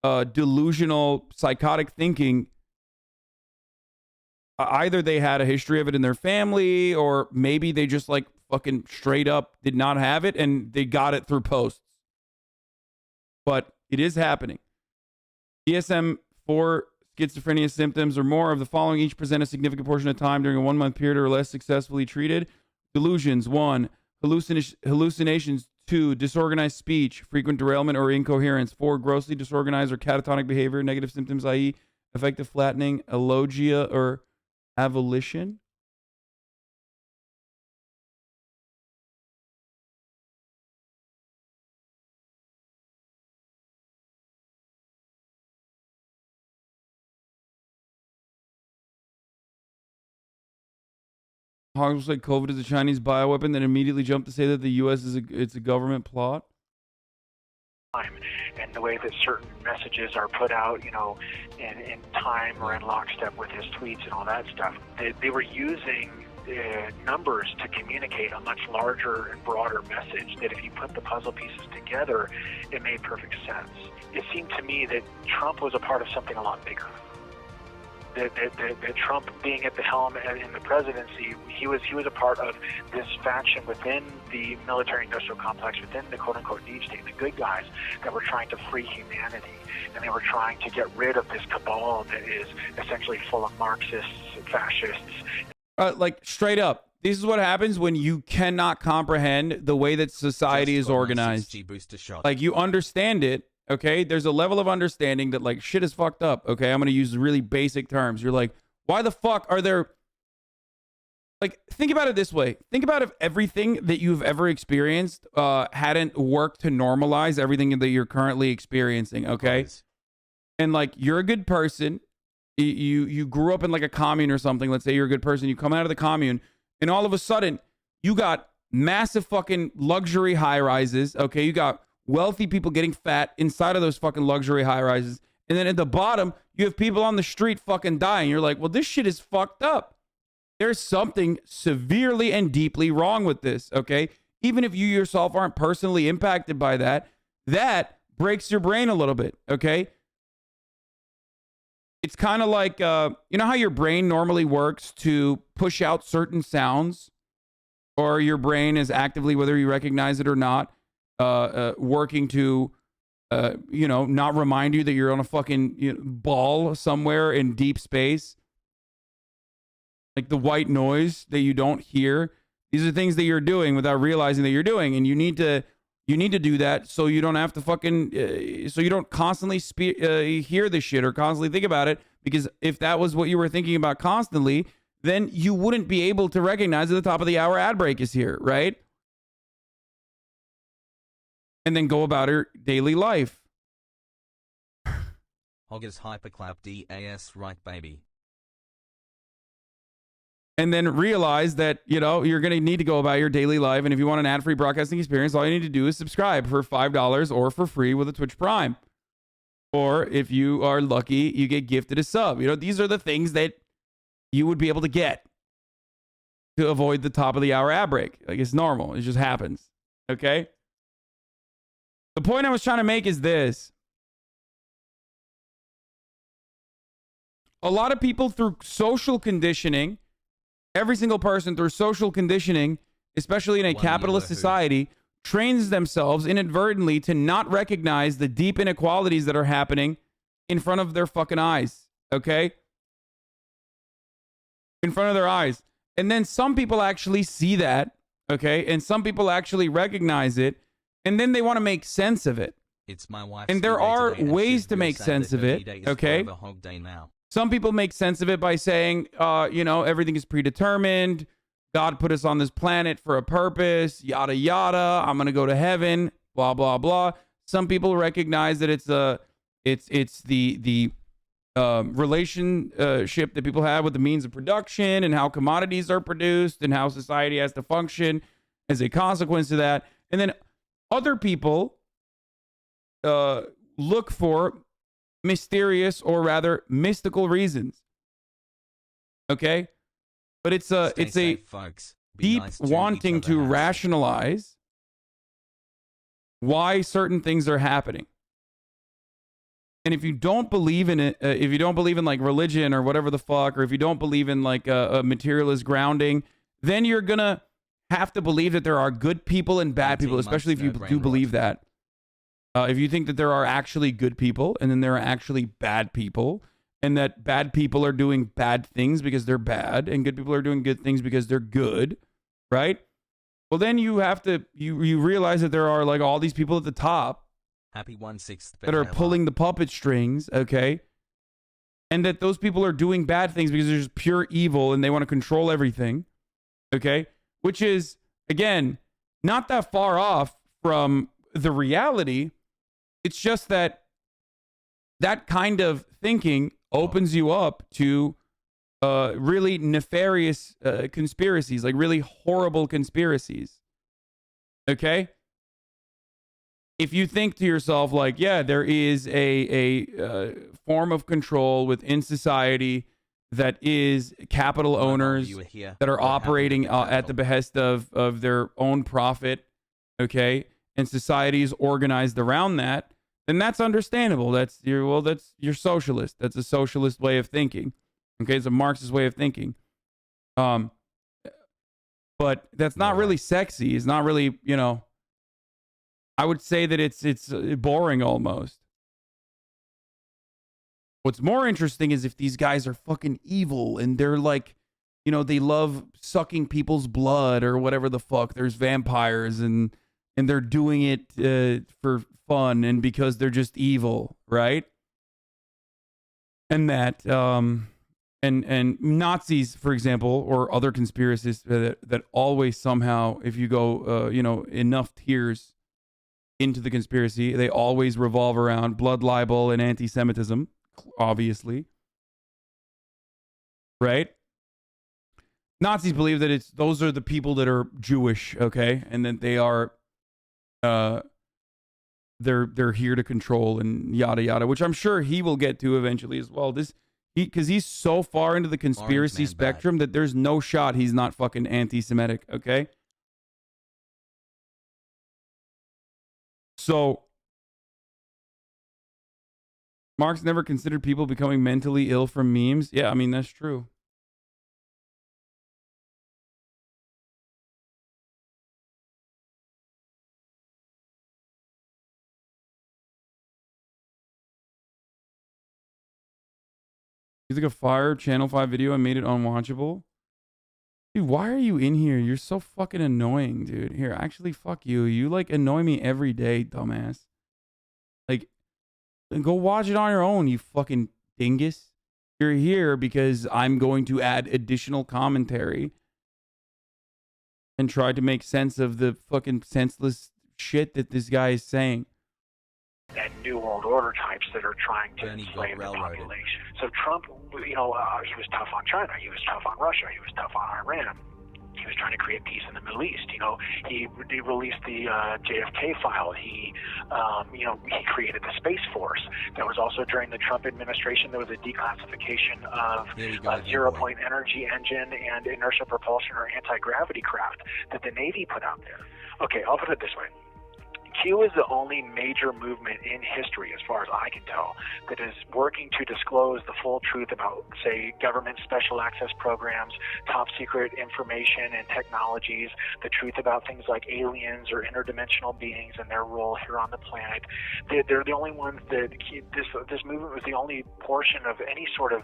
delusional, psychotic thinking, either they had a history of it in their family, or maybe they just like fucking straight up did not have it and they got it through posts. But it is happening. DSM for schizophrenia symptoms or more of the following each present a significant portion of time during a 1 month period or less successfully treated. Delusions, 1. Hallucinations, 2. Disorganized speech, frequent derailment or incoherence. 4. Grossly disorganized or catatonic behavior. Negative symptoms, i.e. affective flattening, alogia, or avolition. Hawks was like COVID is a Chinese bioweapon, then immediately jumped to say that the U.S. it's a government plot. And the way that certain messages are put out, you know, in time or in lockstep with his tweets and all that stuff, they were using numbers to communicate a much larger and broader message that if you put the puzzle pieces together, it made perfect sense. It seemed to me that Trump was a part of something a lot bigger. That Trump being at the helm in the presidency, he was a part of this faction within the military-industrial complex, within the quote-unquote deep state, the good guys that were trying to free humanity, and they were trying to get rid of this cabal that is essentially full of Marxists, fascists. Like straight up, this is what happens when you cannot comprehend the way that society is organized. Like you understand it. Okay, there's a level of understanding that like shit is fucked up. Okay, I'm gonna use really basic terms. You're like, why the fuck are there? Like, think about it this way. Think about if everything that you've ever experienced hadn't worked to normalize everything that you're currently experiencing. Okay, and like you're a good person. You grew up in like a commune or something. Let's say you're a good person. You come out of the commune, and all of a sudden you got massive fucking luxury high rises. Okay, you got wealthy people getting fat inside of those fucking luxury high rises. And then at the bottom, you have people on the street fucking dying. You're like, well, this shit is fucked up. There's something severely and deeply wrong with this, okay? Even if you yourself aren't personally impacted by that, that breaks your brain a little bit, okay? It's kind of like, you know how your brain normally works to push out certain sounds? Or your brain is actively, whether you recognize it or not, working to, you know, not remind you that you're on a fucking ball somewhere in deep space. Like the white noise that you don't hear. These are things that you're doing without realizing that you're doing. And you need to do that so you don't have to fucking, so you don't constantly hear this shit or constantly think about it. Because if that was what you were thinking about constantly, then you wouldn't be able to recognize at the top of the hour ad break is here, right? And then go about her daily life. Hoggers hyperclap DAS right, baby. And then realize that, you know, you're going to need to go about your daily life. And if you want an ad-free broadcasting experience, all you need to do is subscribe for $5 or for free with a Twitch Prime. Or if you are lucky, you get gifted a sub. You know, these are the things that you would be able to get to avoid the top of the hour ad break. Like, it's normal. It just happens. Okay? The point I was trying to make is this. A lot of people through social conditioning, every single person through social conditioning, especially in a capitalist society, trains themselves inadvertently to not recognize the deep inequalities that are happening in front of their fucking eyes. Okay? In front of their eyes. And then some people actually see that. Okay? And some people actually recognize it. And then they want to make sense of it. It's my wife's and there are ways to make sense of it, okay? Some people make sense of it by saying, you know, everything is predetermined. God put us on this planet for a purpose, yada, yada. I'm going to go to heaven, blah, blah, blah. Some people recognize that it's the relationship that people have with the means of production and how commodities are produced and how society has to function as a consequence of that. And then other people look for mysterious or rather mystical reasons. Okay? But it's a deep wanting to rationalize why certain things are happening. And if you don't believe in it, if you don't believe in like religion or whatever the fuck, or if you don't believe in like a materialist grounding, then you're gonna have to believe that there are good people and bad people, especially if you do believe that. If you think that there are actually good people and then there are actually bad people, and that bad people are doing bad things because they're bad and good people are doing good things because they're good, right? Well, then you have to, you realize that there are like all these people at the top Happy 1/6 that are pulling the puppet strings, okay? And that those people are doing bad things because they're just pure evil and they want to control everything, okay? Which is, again, not that far off from the reality. It's just that that kind of thinking opens you up to really nefarious conspiracies, like really horrible conspiracies. Okay? If you think to yourself, like, yeah, there is a form of control within society that is capital owners that are operating at the behest of their own profit, okay, and society is organized around that, then that's understandable. That's your socialist. That's a socialist way of thinking. Okay, it's a Marxist way of thinking. But that's not really sexy. It's not really, I would say that it's boring almost. What's more interesting is if these guys are fucking evil and they're like, they love sucking people's blood or whatever the fuck. There's vampires and they're doing it for fun and because they're just evil, right? And that and Nazis, for example, or other conspiracies that always somehow, if you go enough tiers into the conspiracy, they always revolve around blood libel and anti-Semitism, obviously. Right? Nazis believe that those are the people that are Jewish, okay? And that they are they're here to control and yada yada, which I'm sure he will get to eventually as well. Because he's so far into the conspiracy spectrum that there's no shot he's not fucking anti-Semitic, okay? So, Marx never considered people becoming mentally ill from memes. Yeah, I mean, that's true. He's like a fire Channel 5 video and made it unwatchable. Dude, why are you in here? You're so fucking annoying, dude. Here, actually, fuck you. You, like, annoy me every day, dumbass. Like, go watch it on your own, you fucking dingus. You're here because I'm going to add additional commentary and try to make sense of the fucking senseless shit that this guy is saying. And New World Order types that are trying to enslave the population. So Trump, he was tough on China. He was tough on Russia. He was tough on Iran. He was trying to create peace in the Middle East. He released the JFK file. He created the Space Force. There was also during the Trump administration, there was a declassification of zero-point energy engine and inertial propulsion or anti-gravity craft that the Navy put out there. Okay, I'll put it this way. Q is the only major movement in history, as far as I can tell, that is working to disclose the full truth about, say, government special access programs, top secret information and technologies, the truth about things like aliens or interdimensional beings and their role here on the planet. They're the only ones that this movement was the only portion of any sort of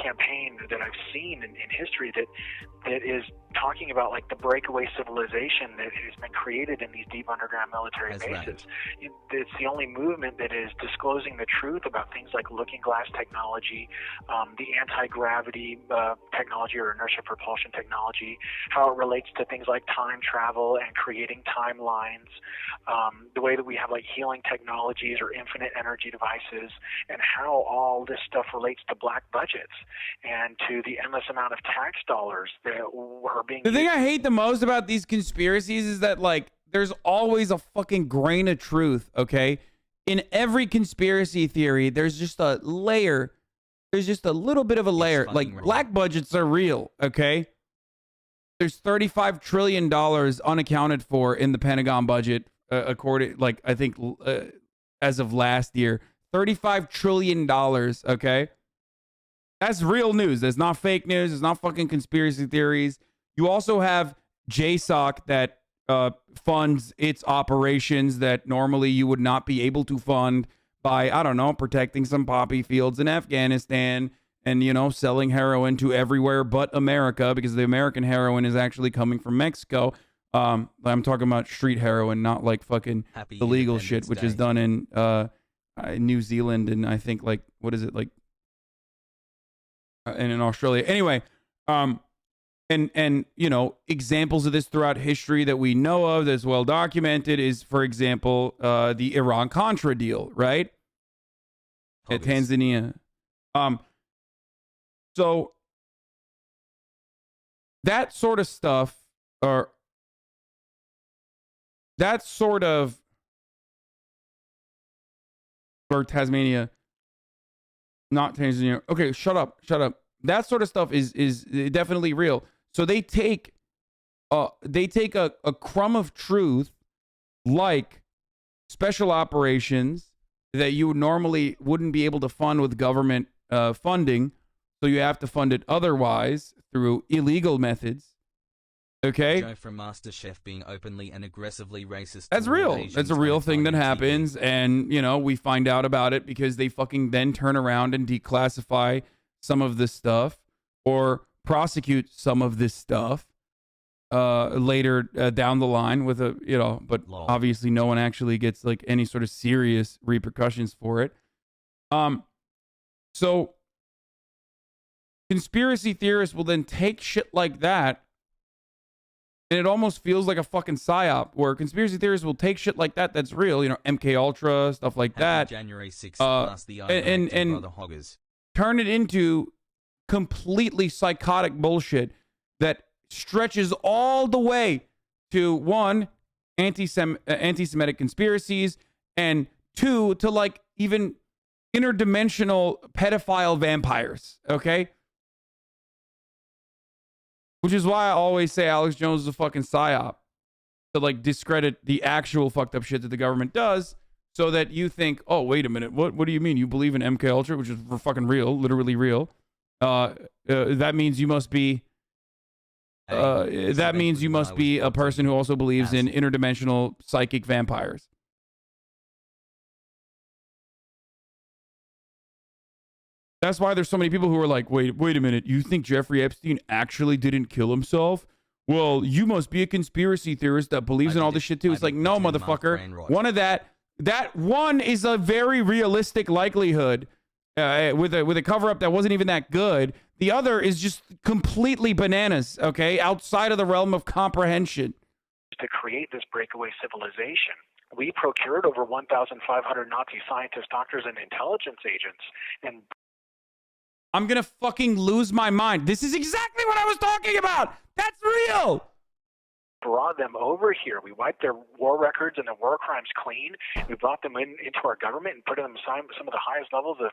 campaign that I've seen in history that is talking about like the breakaway civilization that has been created in these deep underground military bases. Right. It's the only movement that is disclosing the truth about things like looking glass technology, the anti-gravity technology or inertial propulsion technology, how it relates to things like time travel and creating timelines, the way that we have like healing technologies or infinite energy devices, and how all this stuff relates to black budgets and to the endless amount of tax dollars that were being The thing I hate the most about these conspiracies is that, like, there's always a fucking grain of truth, okay? In every conspiracy theory, there's just a layer. There's just a little bit of a layer. Like, black budgets are real, okay? There's $35 trillion unaccounted for in the Pentagon budget, according, like, I think, as of last year. $35 trillion, okay? That's real news. That's not fake news. It's not fucking conspiracy theories. You also have JSOC that funds its operations that normally you would not be able to fund by, I don't know, protecting some poppy fields in Afghanistan and, selling heroin to everywhere but America, because the American heroin is actually coming from Mexico. I'm talking about street heroin, not like fucking illegal shit, which is done in New Zealand and I think like, what is it, like, and in Australia. Anyway, and examples of this throughout history that we know of that's well documented is, for example, the Iran-Contra deal, right? At Tanzania. So that sort of stuff, or that sort of, or Tasmania, not Tanzania. Okay, shut up. That sort of stuff is definitely real. So they take a crumb of truth, like special operations that you normally wouldn't be able to fund with government funding, so you have to fund it otherwise through illegal methods. Okay, Joe from MasterChef being openly and aggressively racist. that's real. That's a real thing that happens, and you know, we find out about it because they fucking then turn around and declassify some of this stuff or prosecute some of this stuff later down the line with a, you know, but obviously no one actually gets like any sort of serious repercussions for it. So conspiracy theorists will then take shit like that, and it almost feels like a fucking psyop where conspiracy theorists will take shit like that that's real, you know, MK Ultra, stuff like that, January 6th, plus the and turn it into completely psychotic bullshit that stretches all the way to, one, anti-Semitic conspiracies, and two, to like even interdimensional pedophile vampires, okay? Which is why I always say Alex Jones is a fucking psyop, to like discredit the actual fucked up shit that the government does, so that you think, oh, wait a minute, what do you mean? You believe in MK Ultra, which is fucking real, literally real. That means you must be a person who also believes in interdimensional psychic vampires. That's why there's so many people who are like, wait a minute, you think Jeffrey Epstein actually didn't kill himself? Well, you must be a conspiracy theorist that believes in all this shit too. It's like, no, motherfucker. One of that one is a very realistic likelihood with a cover-up that wasn't even that good. The other is just completely bananas, okay? Outside of the realm of comprehension. To create this breakaway civilization, we procured over 1,500 Nazi scientists, doctors, and intelligence agents, and I'm gonna fucking lose my mind. This is exactly what I was talking about. That's real. Brought them over here. We wiped their war records and their war crimes clean. We brought them into our government and put them some of the highest levels of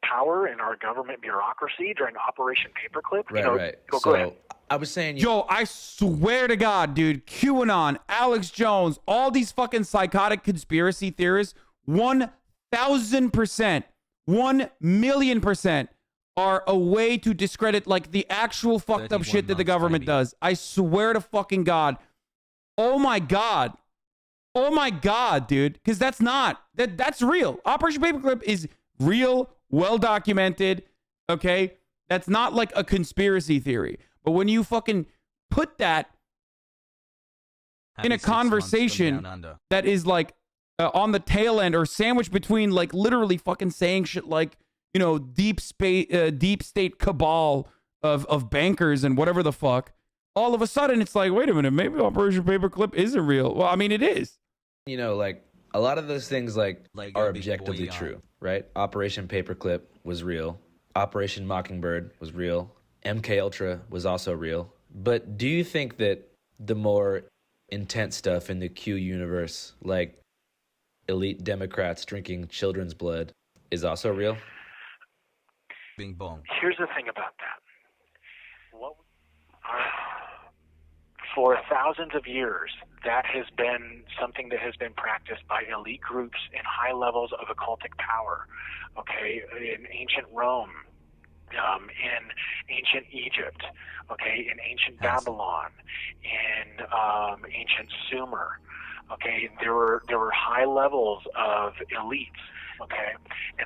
power in our government bureaucracy during Operation Paperclip. Right. Go ahead. I was saying, yo, I swear to God, dude, QAnon, Alex Jones, all these fucking psychotic conspiracy theorists, 1,000%, 1,000,000% are a way to discredit like the actual fucked up shit that the government does. I swear to fucking God. Oh my God, dude. Because that's real. Operation Paperclip is real, well documented. Okay. That's not like a conspiracy theory. But when you fucking put that in a conversation that is like on the tail end or sandwiched between like literally fucking saying shit like, you know, deep state cabal of bankers and whatever the fuck, all of a sudden it's like, wait a minute, maybe Operation Paperclip isn't real. Well, I mean, it is. You know, like a lot of those things like are objectively true, right? Operation Paperclip was real. Operation Mockingbird was real. MK Ultra was also real. But do you think that the more intense stuff in the Q universe, like elite Democrats drinking children's blood, is also real? Bing bong. Here's the thing about that. For thousands of years, that has been something that has been practiced by elite groups in high levels of occultic power. Okay, in ancient Rome, in ancient Egypt, okay, in ancient Babylon, in ancient Sumer. Okay, there were high levels of elites. Okay,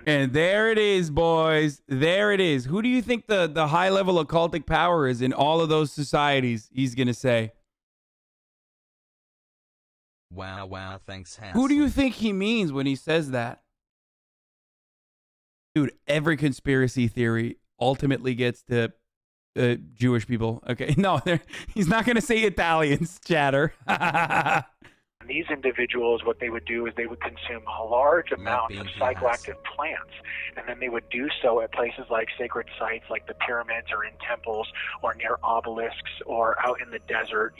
and there it is, boys. There it is. Who do you think the high level occultic power is in all of those societies? He's gonna say. Wow, thanks, Hasan. Who do you think he means when he says that? Dude, every conspiracy theory ultimately gets to Jewish people. Okay, no, he's not gonna say Italians, chatter. These individuals, what they would do is they would consume a large amount of psychoactive plants, and then they would do so at places like sacred sites, like the pyramids, or in temples, or near obelisks, or out in the desert,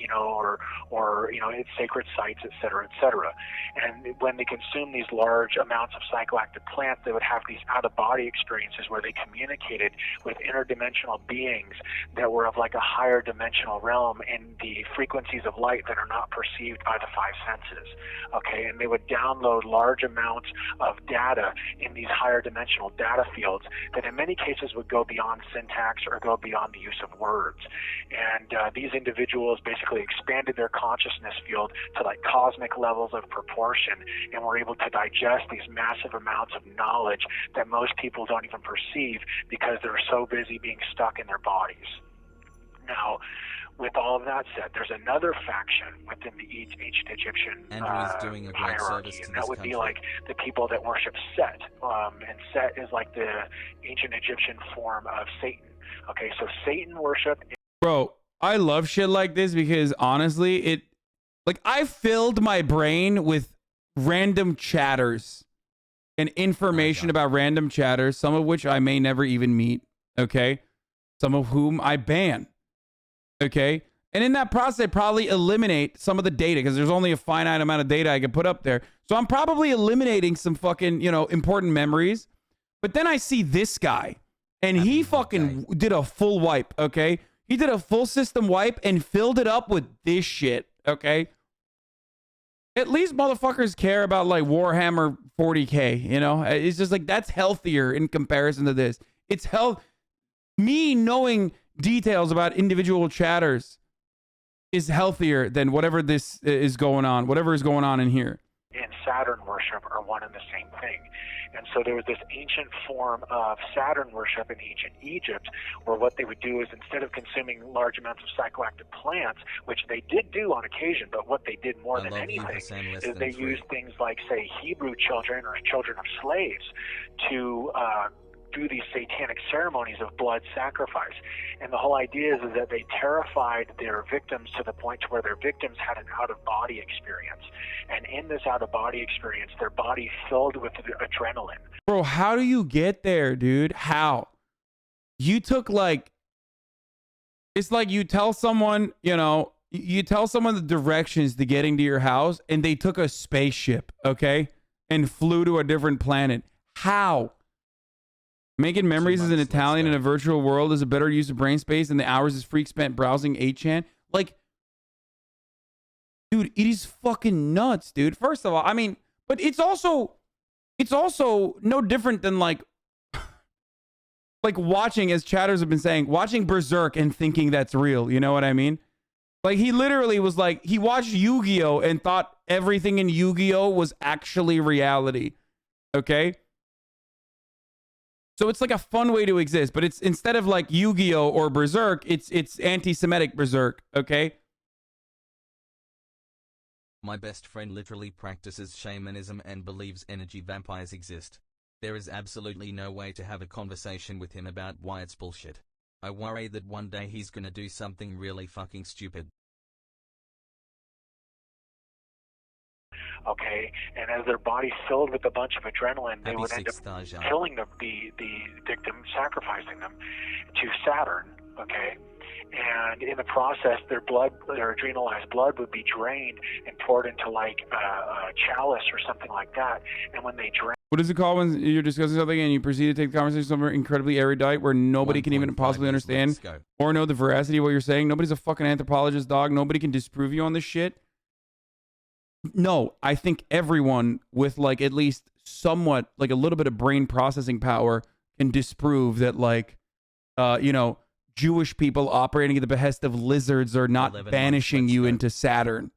or at sacred sites, etc., etc. And when they consume these large amounts of psychoactive plants, they would have these out-of-body experiences where they communicated with interdimensional beings that were of like a higher dimensional realm in the frequencies of light that are not perceived by the five senses. Okay, and they would download large amounts of data in these higher dimensional data fields that in many cases would go beyond syntax or go beyond the use of words. And these individuals basically expanded their consciousness field to like cosmic levels of proportion, and were able to digest these massive amounts of knowledge that most people don't even perceive because they're so busy being stuck in their bodies. Now, with all of that said, there's another faction within the ancient Egyptian hierarchy, and that would be like the people that worship Set. And Set is like the ancient Egyptian form of Satan. Okay, so Satan worship. Bro, I love shit like this because honestly, I filled my brain with random chatters and information about random chatters, some of which I may never even meet. Okay, some of whom I ban. Okay, and in that process, I probably eliminate some of the data because there's only a finite amount of data I can put up there. So I'm probably eliminating some fucking, important memories. But then I see this guy, and he fucking did a full wipe. Okay, he did a full system wipe and filled it up with this shit. Okay, at least motherfuckers care about like Warhammer 40K. It's just like that's healthier in comparison to this. It's me knowing details about individual chatters is healthier than whatever this is going on, whatever is going on in here. And Saturn worship are one and the same thing. And so there was this ancient form of Saturn worship in ancient Egypt, where what they would do is instead of consuming large amounts of psychoactive plants, which they did do on occasion, but what they did more than anything is they used things like, say, Hebrew children or children of slaves to do these satanic ceremonies of blood sacrifice. And the whole idea is that they terrified their victims to the point to where their victims had an out-of-body experience. And in this out-of-body experience, their body filled with adrenaline. Bro, how do you get there, dude? How? You took it's like you tell someone, you tell someone the directions to getting to your house, and they took a spaceship, okay? And flew to a different planet. How? Making memories as an Italian in a virtual world is a better use of brain space than the hours his freak spent browsing 8chan. Like, dude, it is fucking nuts, dude. First of all, but it's also no different than like watching, as chatters have been saying, watching Berserk and thinking that's real. You know what I mean? Like, he literally was like, he watched Yu-Gi-Oh! And thought everything in Yu-Gi-Oh! Was actually reality. Okay? So it's like a fun way to exist, but it's instead of like Yu-Gi-Oh! Or Berserk, it's anti-Semitic Berserk, okay? My best friend literally practices shamanism and believes energy vampires exist. There is absolutely no way to have a conversation with him about why it's bullshit. I worry that one day he's gonna do something really fucking stupid. Okay, and as their body filled with a bunch of adrenaline, they would end up killing the victim, sacrificing them to Saturn. Okay, and in the process, their adrenalized blood would be drained and poured into like a chalice or something like that. And when they drain, what is it called when you're discussing something and you proceed to take the conversation somewhere incredibly erudite where nobody can even possibly understand or know the veracity of what you're saying? Nobody's a fucking anthropologist, dog. Nobody can disprove you on this shit. No, I think everyone with like at least somewhat like a little bit of brain processing power can disprove that like, Jewish people operating at the behest of lizards are not banishing you into Saturn.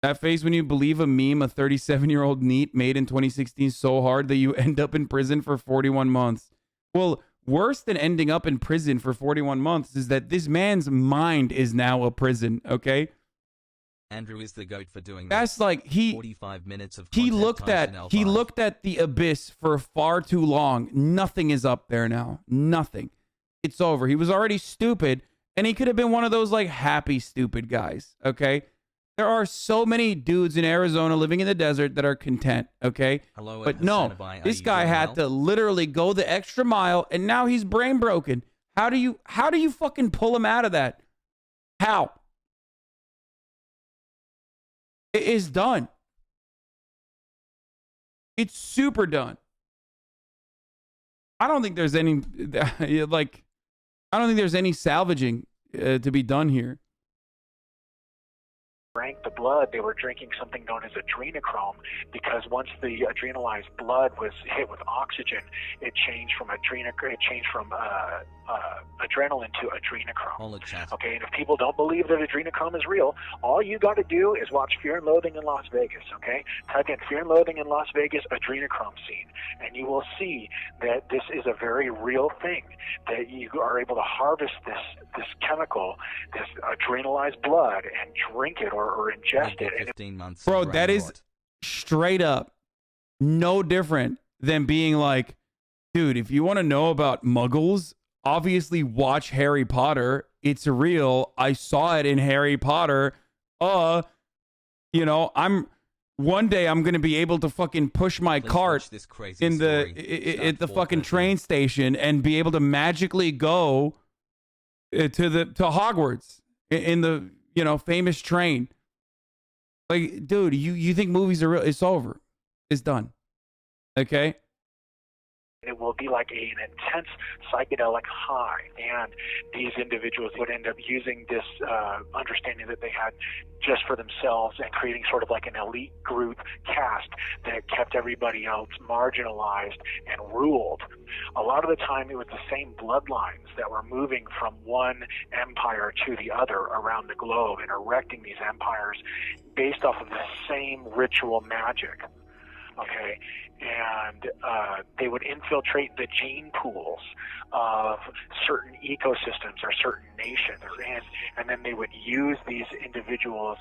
That phase when you believe a meme a 37-year-old NEET made in 2016 so hard that you end up in prison for 41 months. Well, worse than ending up in prison for 41 months is that this man's mind is now a prison, okay? Andrew is the goat for doing that's this. Like 45 minutes of he looked at the abyss for far too long. Nothing is up there now. Nothing. It's over. He was already stupid, And he could have been one of those like happy, stupid guys. Okay. There are so many dudes in Arizona living in the desert that are content. Okay. Hello, but no, this guy had to literally go the extra mile, and now he's brain broken. How do you fucking pull him out of that? How? It is done. It's super done. I don't think there's any like, I don't think there's any salvaging to be done here. Drank the blood, they were drinking something known as adrenochrome, because once the adrenalized blood was hit with oxygen, it changed from adrenaline to adrenochrome. Okay, and if people don't believe that adrenochrome is real, all you got to do is watch Fear and Loathing in Las Vegas. Okay, type in Fear and Loathing in Las Vegas adrenochrome scene, and you will see that this is a very real thing. That you are able to harvest this chemical, this adrenalized blood, and drink it or ingest it. 15 months. Bro, that is straight up no different than being like, dude, if you want to know about muggles, obviously watch Harry Potter. It's real. I saw it in Harry Potter. You know, one day I'm going to be able to fucking push my cart in at the fucking train station and be able to magically go to Hogwarts in the, you know, famous train. Like, dude, you think movies are real? It's over. It's done. Okay? It will be like an intense psychedelic high, and these individuals would end up using this understanding that they had just for themselves and creating sort of like an elite group caste that kept everybody else marginalized and ruled. A lot of the time it was the same bloodlines that were moving from one empire to the other around the globe and erecting these empires based off of the same ritual magic. Okay, and they would infiltrate the gene pools of certain ecosystems or certain nations, and then they would use these individuals.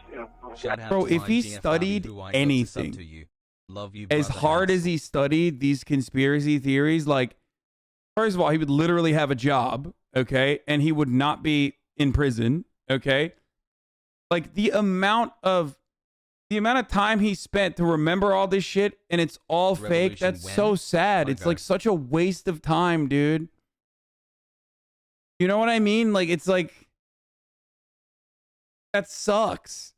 Bro, if he studied anything, as hard as he studied these conspiracy theories, like, first of all, he would literally have a job, okay, and he would not be in prison, okay? Like, the amount of time he spent to remember all this shit, and it's all fake. That's so sad. It's like such a waste of time, dude. You know what I mean? Like, it's like, that sucks.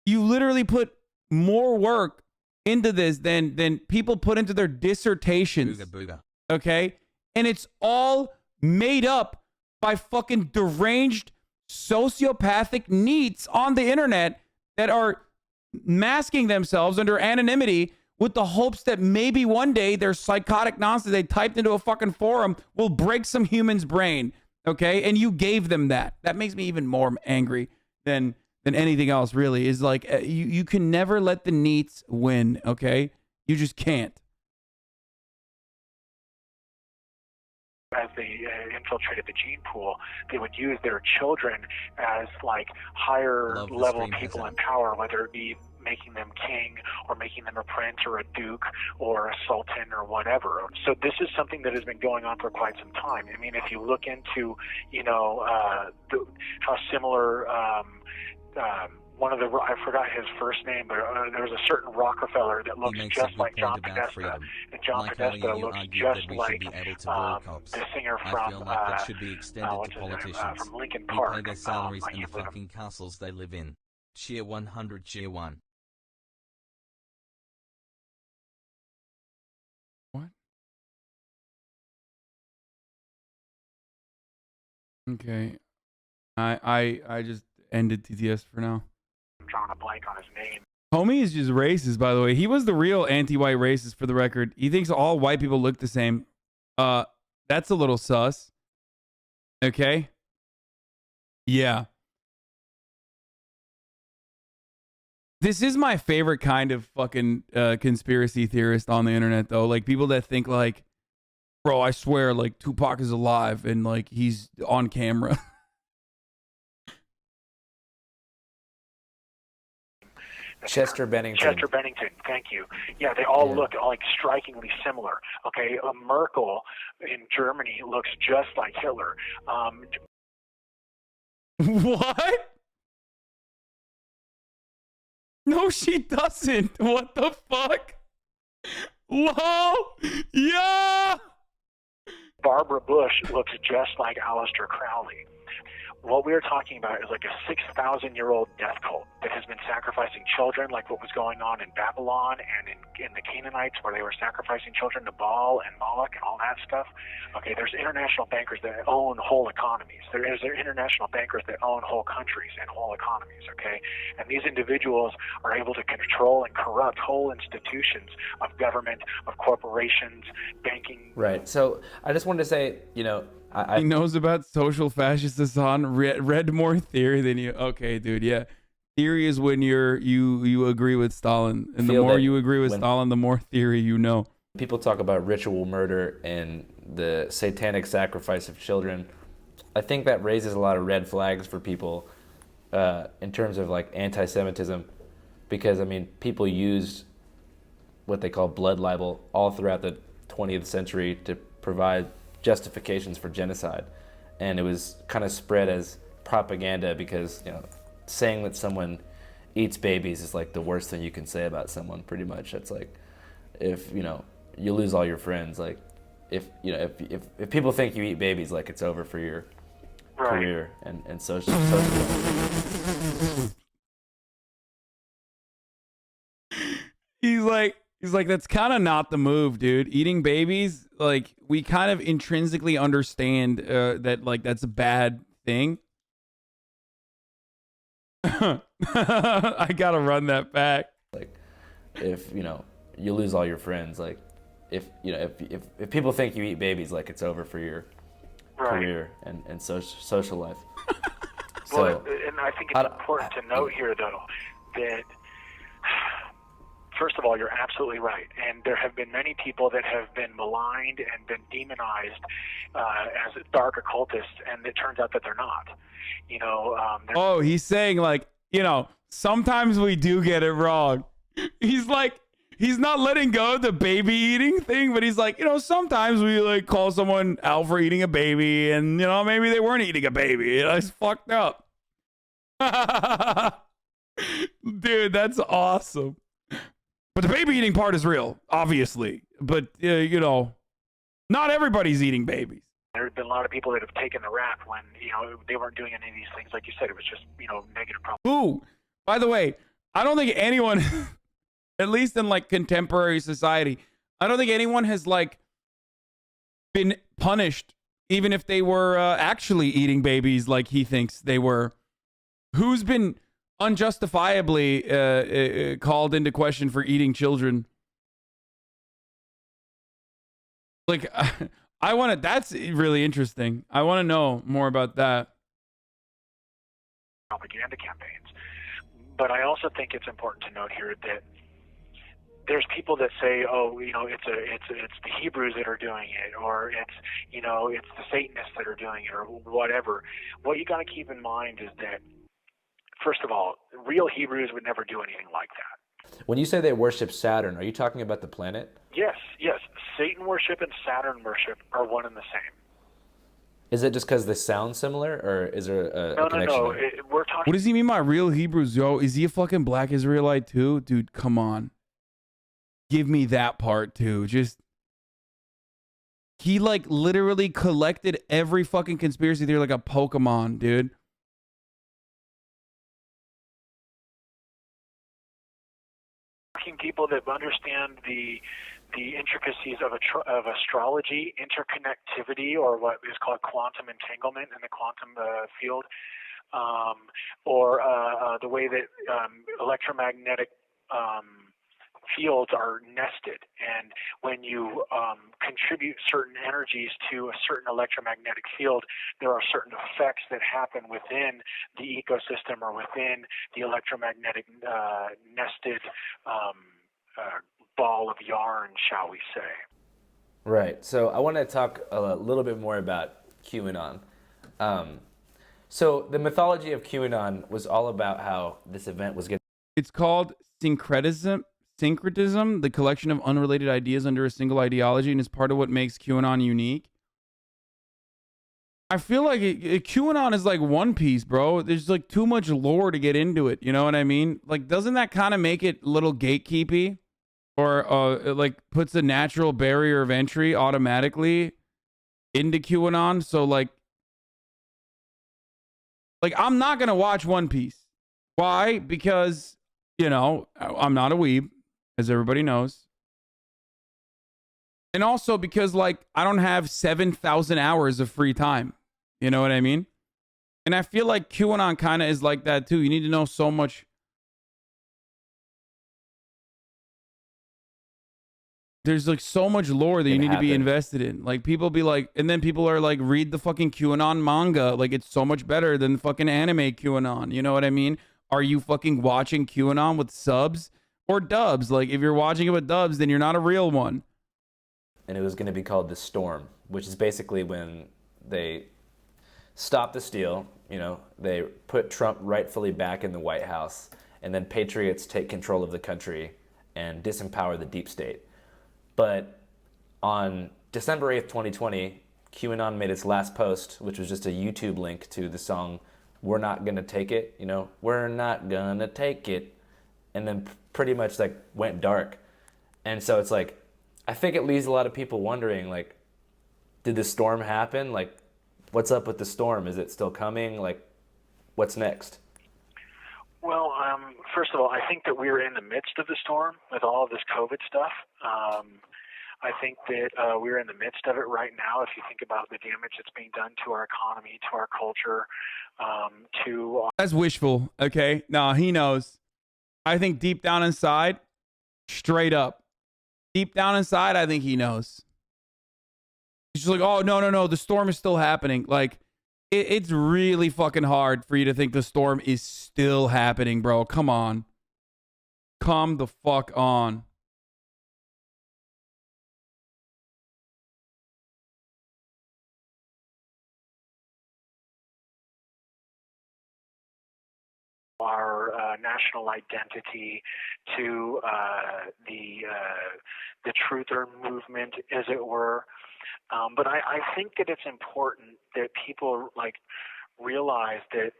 You literally put more work into this than people put into their dissertations. Okay? And it's all made up by fucking deranged sociopathic neats on the internet that are masking themselves under anonymity with the hopes that maybe one day their psychotic nonsense they typed into a fucking forum will break some human's brain. Okay? And you gave them that. That makes me even more angry than anything else, really. Is like, you can never let the neats win. Okay? You just can't. As they infiltrated the gene pool, they would use their children as like higher level people in power, whether it be making them king or making them a prince or a duke or a sultan or whatever. So this is something that has been going on for quite some time. I mean, if you look into, you know, how similar one of the, I forgot his first name, but there was a certain Rockefeller that looks just like John Podesta, and John Podesta looks just like the singer from from Lincoln Park. Pay their salaries and the fucking castles they live in. Cheer 100, cheer 1. What? Okay. I just ended TTS for now. I'm drawing a blank on his name. Homie is just racist, by the way. He was the real anti-white racist, for the record. He thinks all white people look the same. That's a little sus. Okay? Yeah. This is my favorite kind of fucking conspiracy theorist on the internet, though. Like, people that think, like, bro, I swear, like, Tupac is alive and, like, he's on camera. Chester Bennington. Chester Bennington, thank you. Yeah, they all look like strikingly similar. Okay, Merkel in Germany looks just like Hitler. What? No, she doesn't. What the fuck? Lol. Yeah. Barbara Bush looks just like Aleister Crowley. What we're talking about is like a 6,000-year-old death cult that has been sacrificing children, like what was going on in Babylon and in the Canaanites, where they were sacrificing children to Baal and Moloch and all that stuff. Okay, there's international bankers that own whole economies. There's international bankers that own whole countries and whole economies, okay? And these individuals are able to control and corrupt whole institutions of government, of corporations, banking. Right. So I just wanted to say, he knows about social fascist Hasan. Read more theory than you. Okay, dude. Yeah, theory is when you agree with Stalin, and the more you agree with Stalin, the more theory you know. People talk about ritual murder and the satanic sacrifice of children. I think that raises a lot of red flags for people in terms of like anti-Semitism, because I mean people used what they call blood libel all throughout the 20th century to provide justifications for genocide, and it was kind of spread as propaganda because saying that someone eats babies is like the worst thing you can say about someone. Pretty much, it's like if you lose all your friends, like if people think you eat babies, like it's over for your career and social. He's like, that's kind of not the move, dude. Eating babies, like, we kind of intrinsically understand that, like, that's a bad thing. I gotta run that back. Like, if, you lose all your friends, like, if people think you eat babies, like, it's over for your career and social life. Well, and I think it's important to note here, though, that... First of all, you're absolutely right, and there have been many people that have been maligned and been demonized as dark occultists, and it turns out that they're not. Oh, he's saying like, sometimes we do get it wrong. He's like, he's not letting go of the baby eating thing, but he's like, sometimes we like call someone out for eating a baby, and maybe they weren't eating a baby. It's fucked up. Dude, that's awesome. But the baby eating part is real, obviously. But, not everybody's eating babies. There have been a lot of people that have taken the rap when, they weren't doing any of these things. Like you said, it was just, negative problems. Ooh, by the way, I don't think anyone, at least in, like, contemporary society, I don't think anyone has, like, been punished, even if they were actually eating babies like he thinks they were. Who's been unjustifiably called into question for eating children? Like, that's really interesting. I want to know more about that. Propaganda campaigns. But I also think it's important to note here that there's people that say, oh, it's the Hebrews that are doing it, or it's the Satanists that are doing it, or whatever. What you got to keep in mind is that, first of all, real Hebrews would never do anything like that. When you say they worship Saturn, are you talking about the planet? Yes. Satan worship and Saturn worship are one and the same. Is it just because they sound similar, or is there a connection? No. We're talking. What does he mean by real Hebrews, yo? Is he a fucking black Israelite too? Dude, come on. Give me that part too. He like literally collected every fucking conspiracy theory like a Pokemon, dude. People that understand the intricacies of astrology, interconnectivity, or what is called quantum entanglement in the quantum field, or the way that electromagnetic fields are nested, and when you contribute certain energies to a certain electromagnetic field, there are certain effects that happen within the ecosystem or within the electromagnetic nested ball of yarn, shall we say. Right. So I want to talk a little bit more about QAnon. So the mythology of QAnon was all about how this event was going It's called syncretism, the collection of unrelated ideas under a single ideology, and is part of what makes QAnon unique. I feel like QAnon is like One Piece, bro. There's like too much lore to get into it. You know what I mean? Like, doesn't that kind of make it a little gatekeepy? Or it like puts a natural barrier of entry automatically into QAnon? So like I'm not going to watch One Piece. Why? Because, you know, I'm not a weeb, as everybody knows. And also because, like, I don't have 7,000 hours of free time. You know what I mean? And I feel like QAnon kind of is like that, too. You need to know so much. There's, like, so much lore that you need to be invested in. Like, people be like, and then people are like, read the fucking QAnon manga. Like, it's so much better than fucking anime QAnon. You know what I mean? Are you fucking watching QAnon with subs or dubs? Like, if you're watching it with dubs, then you're not a real one. And it was going to be called The Storm, which is basically when they stopped the steal, you know, they put Trump rightfully back in the White House, and then patriots take control of the country and disempower the deep state. But on December 8th, 2020, QAnon made its last post, which was just a YouTube link to the song We're Not Gonna Take It, you know, we're not gonna take it, and then pretty much like went dark. And so it's like, I think it leaves a lot of people wondering, like, did the storm happen? Like, what's up with the storm? Is it still coming? Like, what's next? Well, first of all, I think that we're in the midst of the storm with all of this COVID stuff. I think that we're in the midst of it right now. If you think about the damage that's being done to our economy, to our culture, That's wishful, okay? No, he knows. I think deep down inside, straight up, deep down inside, I think he knows. He's just like, oh, no, the storm is still happening. Like, it's really fucking hard for you to think the storm is still happening, bro. Come on. Come the fuck on. Our national identity, to the truther movement, as it were. But I think that it's important that people like realize that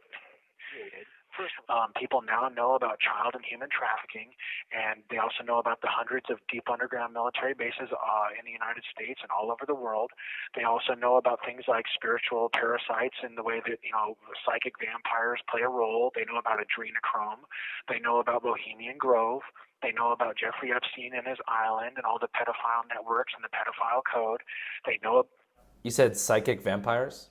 people now know about child and human trafficking, and they also know about the hundreds of deep underground military bases in the United States and all over the world. They also know about things like spiritual parasites and the way that, you know, psychic vampires play a role. They know about adrenochrome. They know about Bohemian Grove. They know about Jeffrey Epstein and his island and all the pedophile networks and the pedophile code. They know. You said psychic vampires?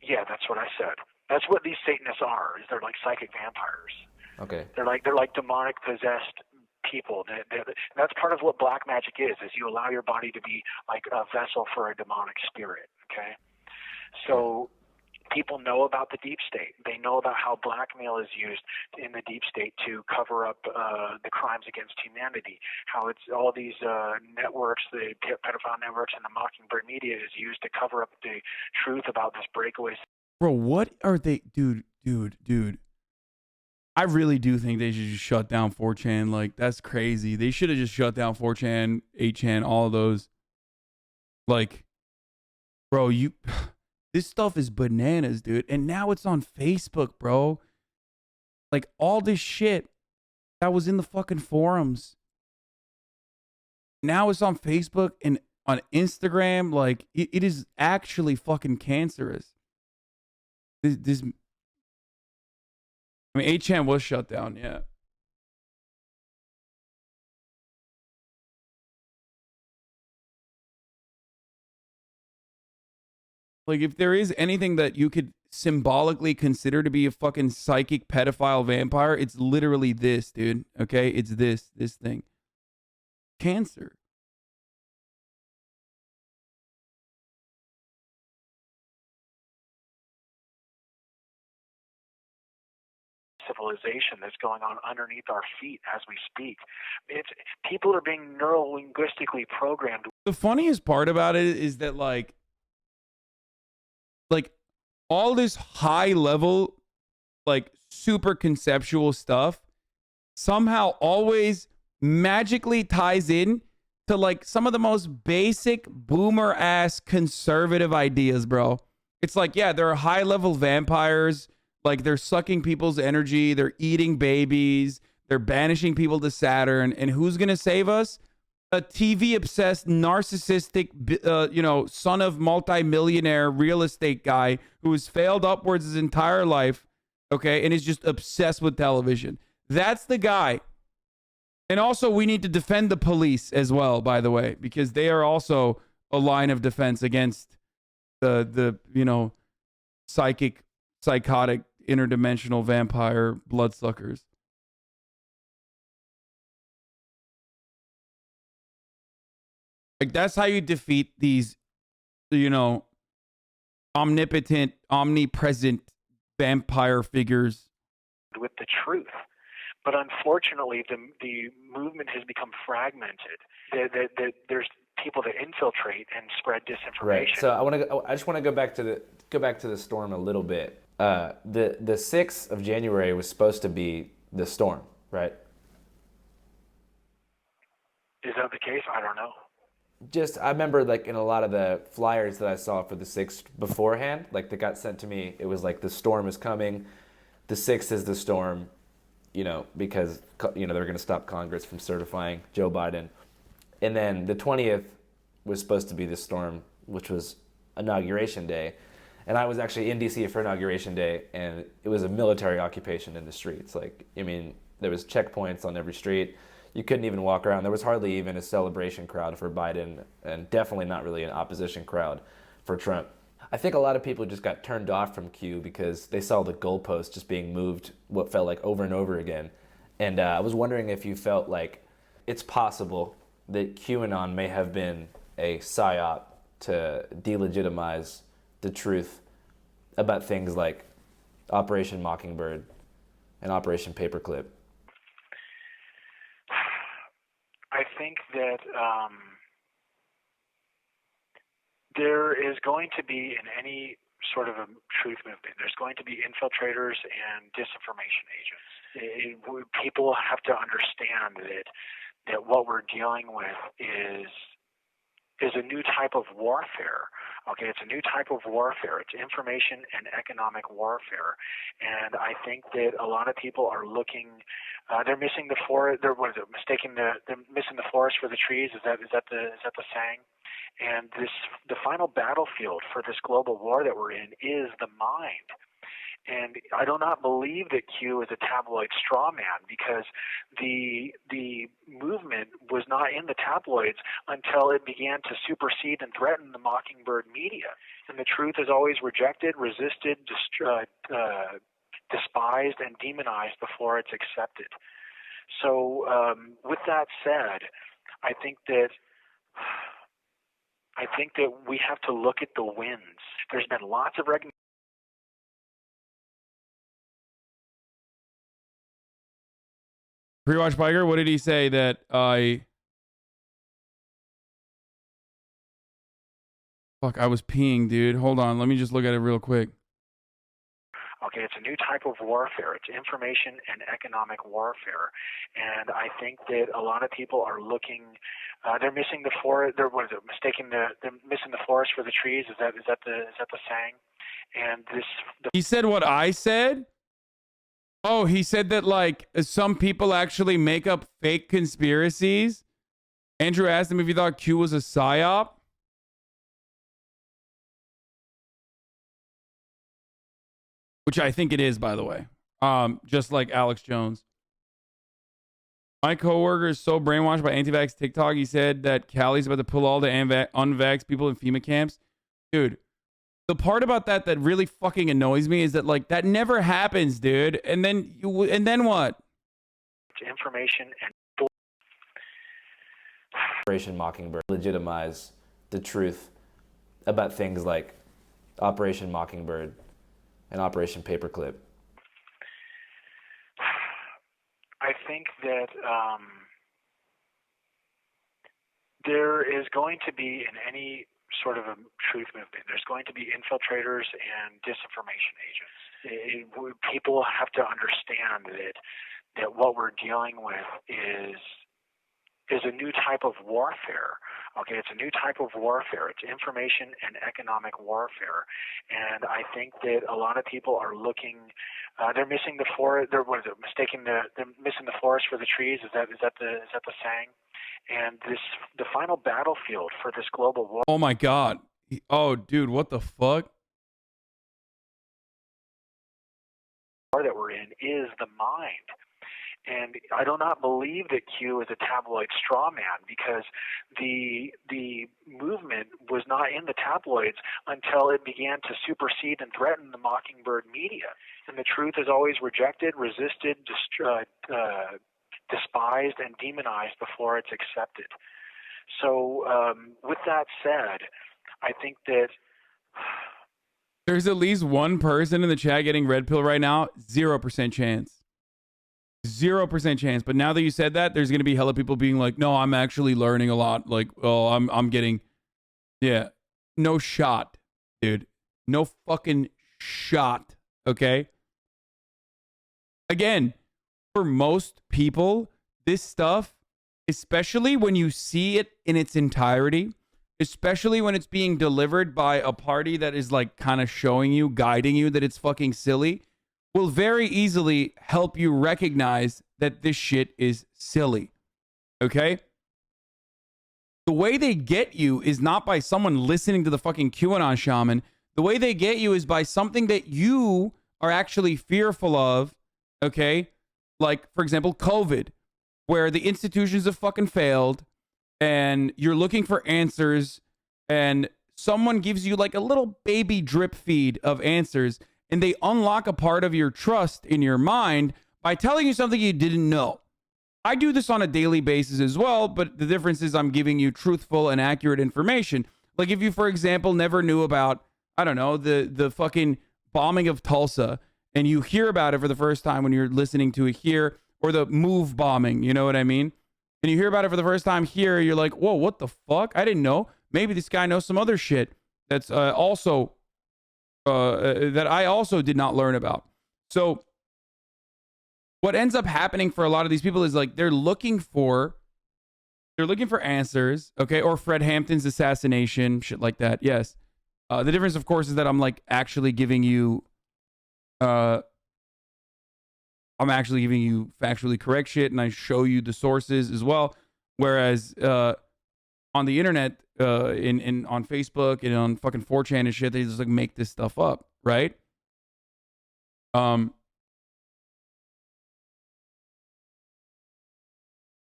Yeah, that's what I said. That's what these Satanists are. Is they're like psychic vampires. Okay. They're like demonic possessed people. That's part of what black magic is you allow your body to be like a vessel for a demonic spirit. Okay. So people know about the deep state. They know about how blackmail is used in the deep state to cover up the crimes against humanity. How it's all these networks, the pedophile networks and the Mockingbird media is used to cover up the truth about this breakaway. Bro, what are they? Dude. I really do think they should just shut down 4chan. Like, that's crazy. They should have just shut down 4chan, 8chan, all of those. Like, bro, this stuff is bananas, dude. And now it's on Facebook, bro. Like, all this shit that was in the fucking forums. Now it's on Facebook and on Instagram. Like, it is actually fucking cancerous. This, I mean, 8chan was shut down, yeah. Like, if there is anything that you could symbolically consider to be a fucking psychic pedophile vampire, it's literally this, dude. Okay? It's this thing. Cancer. Civilization that's going on underneath our feet as we speak. People are being neuro-linguistically programmed. The funniest part about it is that like all this high level, like super conceptual stuff somehow always magically ties in to like some of the most basic boomer ass conservative ideas, bro. It's like, yeah, there are high level vampires. Like they're sucking people's energy. They're eating babies. They're banishing people to Saturn. And who's going to save us? A TV obsessed, narcissistic, son of multimillionaire real estate guy who has failed upwards his entire life. Okay. And is just obsessed with television. That's the guy. And also, we need to defend the police as well, by the way, because they are also a line of defense against the psychotic, interdimensional vampire bloodsuckers. Like, that's how you defeat these, omnipotent, omnipresent vampire figures. With the truth. But unfortunately, the movement has become fragmented. There's people that infiltrate and spread disinformation. Right. So I just want to go back to the storm a little bit. The 6th of January was supposed to be the storm, right? Is that the case? I don't know. I remember like in a lot of the flyers that I saw for the 6th beforehand, like that got sent to me, it was like the storm is coming, the 6th is the storm. Because, they're going to stop Congress from certifying Joe Biden. And then the 20th was supposed to be the storm, which was Inauguration Day. And I was actually in D.C. for Inauguration Day, and it was a military occupation in the streets. There was checkpoints on every street. You couldn't even walk around. There was hardly even a celebration crowd for Biden, and definitely not really an opposition crowd for Trump. I think a lot of people just got turned off from Q because they saw the goalpost just being moved what felt like over and over again. And I was wondering if you felt like it's possible that QAnon may have been a psyop to delegitimize the truth about things like Operation Mockingbird and Operation Paperclip. I think that there is going to be, in any sort of a truth movement, there's going to be infiltrators and disinformation agents. People have to understand that what we're dealing with is a new type of warfare. Okay, it's a new type of warfare. It's information and economic warfare, and I think that a lot of people are looking. They're missing the forest. They're missing the forest for the trees. Is that the saying? And the final battlefield for this global war that we're in is the mind. And I do not believe that Q is a tabloid straw man, because the movement was not in the tabloids until it began to supersede and threaten the Mockingbird media. And the truth is always rejected, resisted, despised, and demonized before it's accepted. So with that said, I think that we have to look at the wins. There's been lots of recognition. Pre-watch Biker, what did he say that I was peeing, dude. Hold on, let me just look at it real quick. Okay, it's a new type of warfare. It's information and economic warfare, and I think that a lot of people are looking. They're missing the forest. They're missing the forest for the trees. Is that the saying? And he said what I said. Oh, he said that like some people actually make up fake conspiracies. Andrew asked him if he thought Q was a psyop. Which I think it is, by the way. Just like Alex Jones. My coworker is so brainwashed by anti-vax TikTok. He said that Callie's about to pull all the unvax people in FEMA camps. Dude, the part about that really fucking annoys me is that like that never happens, dude. And then what? Information and Operation Mockingbird legitimize the truth about things like Operation Mockingbird and Operation Paperclip. I think that there is going to be, in any sort of a truth movement, there's going to be infiltrators and disinformation agents. People have to understand that what we're dealing with is a new type of warfare. Okay, it's a new type of warfare. It's information and economic warfare, and I think that a lot of people are looking. They're missing the forest. They're missing the forest for the trees. Is that the saying? And the final battlefield for this global war. Oh my God. Oh, dude, what the fuck? That we're in is the mind. And I do not believe that Q is a tabloid straw man, because the movement was not in the tabloids until it began to supersede and threaten the Mockingbird media. And the truth is always rejected, resisted, despised, and demonized before it's accepted. So with that said, I think that there's at least one person in the chat getting red pill right now. 0% chance. 0% chance. But now that you said that, there's going to be hella people being like, no, I'm actually learning a lot. Like, oh, I'm getting, yeah, no shot, dude. No fucking shot. Okay. Again, for most people, this stuff, especially when you see it in its entirety, especially when it's being delivered by a party that is like kind of showing you, guiding you that it's fucking silly, will very easily help you recognize that this shit is silly. Okay? The way they get you is not by someone listening to the fucking QAnon shaman. The way they get you is by something that you are actually fearful of. Okay? Like, for example, COVID, where the institutions have fucking failed and you're looking for answers and someone gives you like a little baby drip feed of answers, and they unlock a part of your trust in your mind by telling you something you didn't know. I do this on a daily basis as well, but the difference is I'm giving you truthful and accurate information. Like if you, for example, never knew about, I don't know, the fucking bombing of Tulsa, and you hear about it for the first time when you're listening to it here, or the move bombing, you know what I mean? And you hear about it for the first time here, you're like, whoa, what the fuck? I didn't know. Maybe this guy knows some other shit that's also that I also did not learn about. So what ends up happening for a lot of these people is like they're looking for answers, okay? Or Fred Hampton's assassination, shit like that. Yes. The difference, of course, is that I'm like actually giving you factually correct shit, and I show you the sources as well. Whereas on the internet, on Facebook and on fucking 4chan and shit, they just like make this stuff up, right?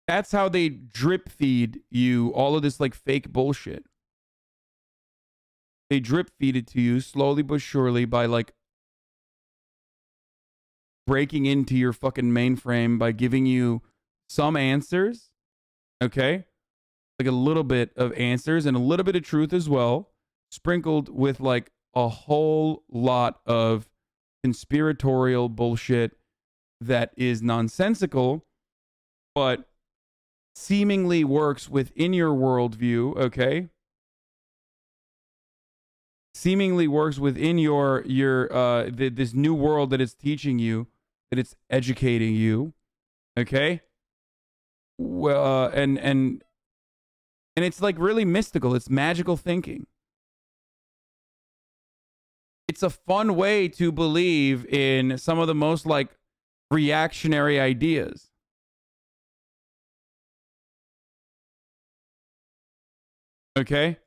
That's how they drip feed you all of this like fake bullshit. They drip feed it to you slowly but surely by like breaking into your fucking mainframe by giving you some answers, okay? Like a little bit of answers and a little bit of truth as well, sprinkled with like a whole lot of conspiratorial bullshit that is nonsensical, but seemingly works within your worldview, okay? Seemingly works within your this new world that it's teaching you, that it's educating you, okay? Well, and it's like really mystical. It's magical thinking. It's a fun way to believe in some of the most like reactionary ideas. Okay?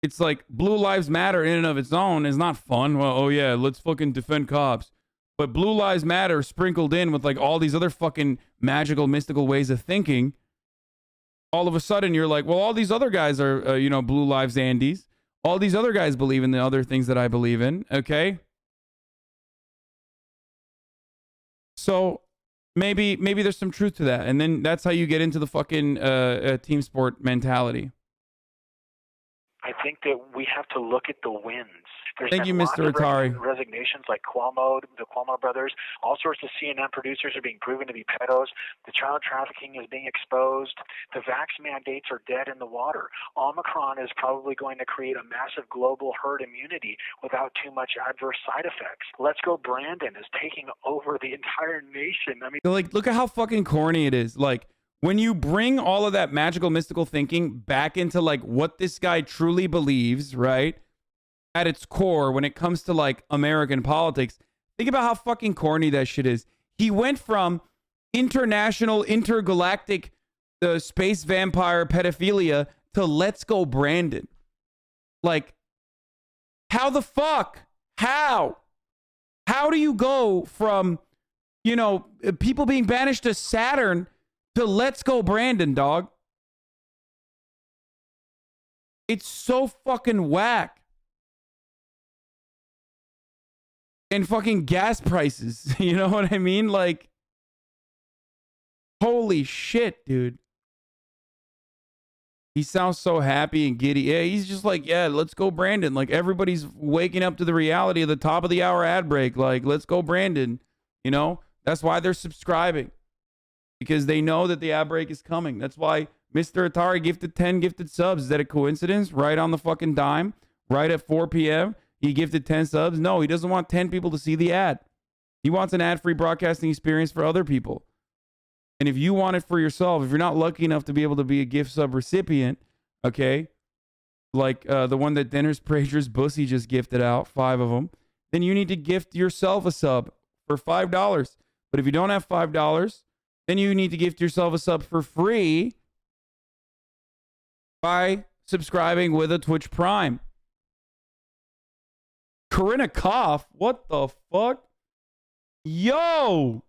It's like Blue Lives Matter in and of its own is not fun. Well, oh yeah, let's fucking defend cops. But Blue Lives Matter sprinkled in with like all these other fucking magical, mystical ways of thinking. All of a sudden you're like, well, all these other guys are, Blue Lives Andes. All these other guys believe in the other things that I believe in. Okay. So maybe there's some truth to that. And then that's how you get into the fucking team sport mentality. I think that we have to look at the wins. There's Thank been you, lots Mr. of Atari. resignations, like Cuomo, the Cuomo brothers. All sorts of CNN producers are being proven to be pedos. The child trafficking is being exposed. The vax mandates are dead in the water. Omicron is probably going to create a massive global herd immunity without too much adverse side effects. Let's Go Brandon is taking over the entire nation. I mean, like, look at how fucking corny it is. Like, when you bring all of that magical, mystical thinking back into like what this guy truly believes, right? At its core, when it comes to like American politics, think about how fucking corny that shit is. He went from international, intergalactic, space vampire pedophilia to Let's Go Brandon. Like, how the fuck? How? How do you go from, you know, people being banished to Saturn to Let's Go Brandon, dog? It's so fucking whack. And fucking gas prices, you know what I mean? Like, holy shit, dude. He sounds so happy and giddy. Yeah, he's just like, yeah, let's go Brandon. Like, everybody's waking up to the reality of the top of the hour ad break. Like, let's go Brandon. You know, that's why they're subscribing, because they know that the ad break is coming. That's why Mr. Atari gifted 10 gifted subs. Is that a coincidence? Right on the fucking dime, right at 4 p.m. He gifted 10 subs. No, he doesn't want 10 people to see the ad. He wants an ad-free broadcasting experience for other people. And if you want it for yourself, if you're not lucky enough to be able to be a gift sub recipient, okay, like the one that Dennis Prazier's Bussy just gifted out, 5 of them, then you need to gift yourself a sub for $5. But if you don't have $5, then you need to gift yourself a sub for free by subscribing with a Twitch Prime. Corinna Koff, what the fuck? Yo!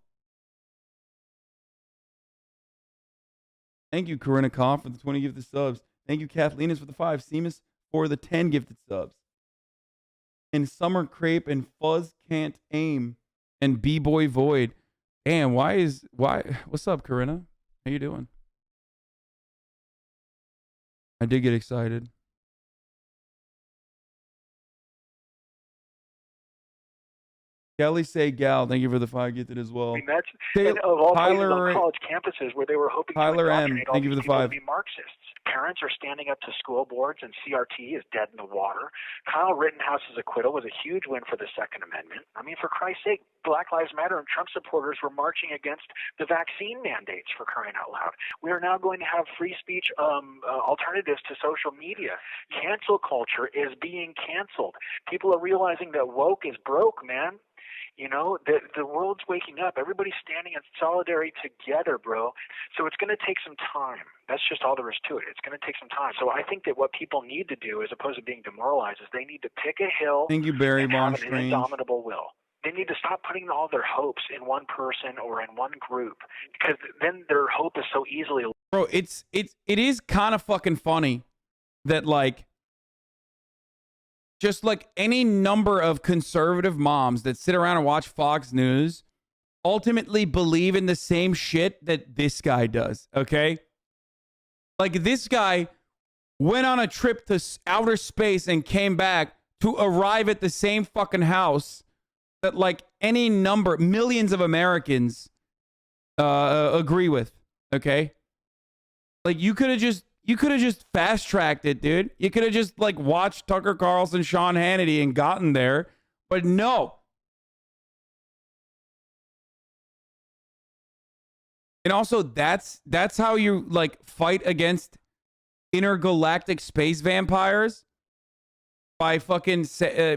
Thank you, Corinna Koff, for the 20 gifted subs. Thank you, Kathleen, for the 5. Seamus for the 10 gifted subs. And Summer Crepe and Fuzz Can't Aim and B-Boy Void. Damn, why? What's up, Corinna? How you doing? I did get excited. Kelly Say Gal, thank you for the 5 gifted as well. I mean, that's and of all places Tyler, on college campuses where they were hoping Tyler to M, indoctrinate all thank you these for the people 5. to be Marxists. Parents are standing up to school boards, and CRT is dead in the water. Kyle Rittenhouse's acquittal was a huge win for the Second Amendment. I mean, for Christ's sake, Black Lives Matter and Trump supporters were marching against the vaccine mandates, for crying out loud. We are now going to have free speech alternatives to social media. Cancel culture is being canceled. People are realizing that woke is broke, man. You know, the world's waking up. Everybody's standing in solidarity together, bro. So it's going to take some time. That's just all there is to it. It's going to take some time. So I think that what people need to do, as opposed to being demoralized, is they need to pick a hill Thank you, Barry and Von have an Strange. indomitable will. They need to stop putting all their hopes in one person or in one group, because then their hope is so easily. Bro, it is kind of fucking funny that, like, just like any number of conservative moms that sit around and watch Fox News ultimately believe in the same shit that this guy does, okay? Like, this guy went on a trip to outer space and came back to arrive at the same fucking house that, like, any number, millions of Americans agree with, okay? Like, you could have just fast-tracked it, dude. You could have just, like, watched Tucker Carlson, Sean Hannity, and gotten there. But no. And also, that's how you, like, fight against intergalactic space vampires. By fucking...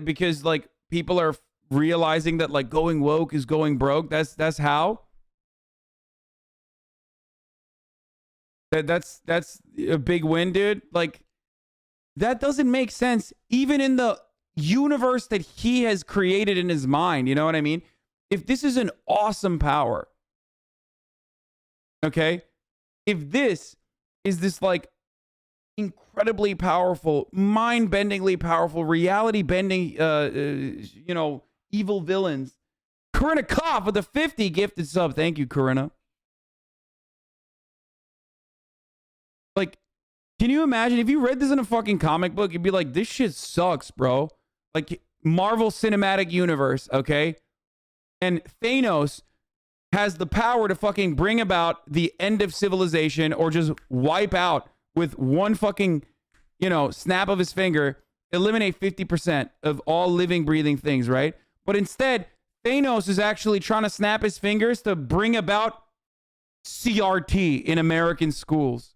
because, like, people are realizing that, like, going woke is going broke. That's how. That's a big win, dude. Like, that doesn't make sense even in the universe that he has created in his mind. You know what I mean? If this is an awesome power, okay? If this is this, like, incredibly powerful, mind-bendingly powerful, reality-bending, you know, evil villains. Corinna Koff with a 50 gifted sub. Thank you, Corinna. Like, can you imagine if you read this in a fucking comic book, you'd be like, this shit sucks, bro. Like, Marvel Cinematic Universe, okay? And Thanos has the power to fucking bring about the end of civilization or just wipe out with one fucking, snap of his finger, eliminate 50% of all living, breathing things, right? But instead, Thanos is actually trying to snap his fingers to bring about CRT in American schools.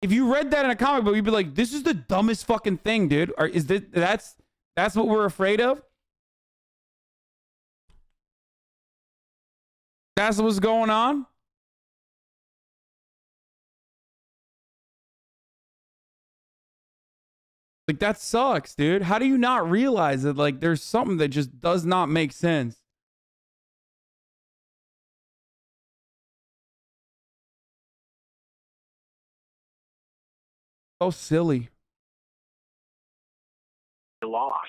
If you read that in a comic book, you'd be like, this is the dumbest fucking thing, dude. Or is that's what we're afraid of? That's what's going on? Like, that sucks, dude. How do you not realize that, like, there's something that just does not make sense? So silly. Lost.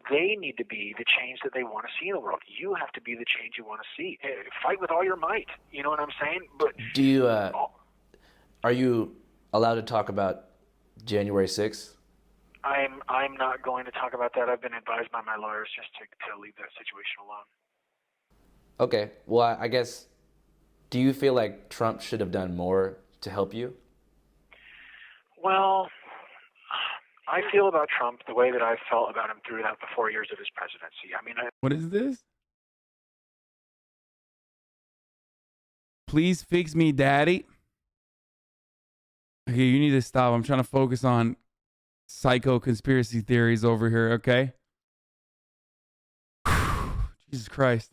They need to be the change that they want to see in the world. You have to be the change you want to see. Fight with all your might. You know what I'm saying? But do you are you allowed to talk about January 6th? I'm not going to talk about that. I've been advised by my lawyers just to leave that situation alone. Okay. Well, I guess, do you feel like Trump should have done more to help you? Well, I feel about Trump the way that I felt about him throughout the 4 years of his presidency. I mean, what is this? Please fix me, daddy. Okay, you need to stop. I'm trying to focus on psycho conspiracy theories over here, okay? Jesus Christ.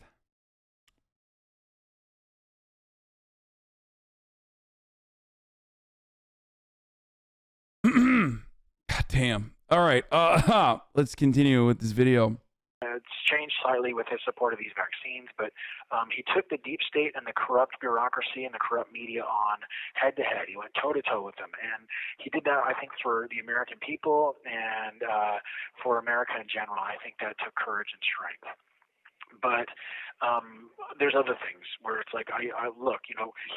God damn. All right. Let's continue with this video. It's changed slightly with his support of these vaccines, but he took the deep state and the corrupt bureaucracy and the corrupt media on head to head. He went toe to toe with them, and he did that, I think, for the American people and for America in general. I think that took courage and strength. But there's other things where it's like, I look,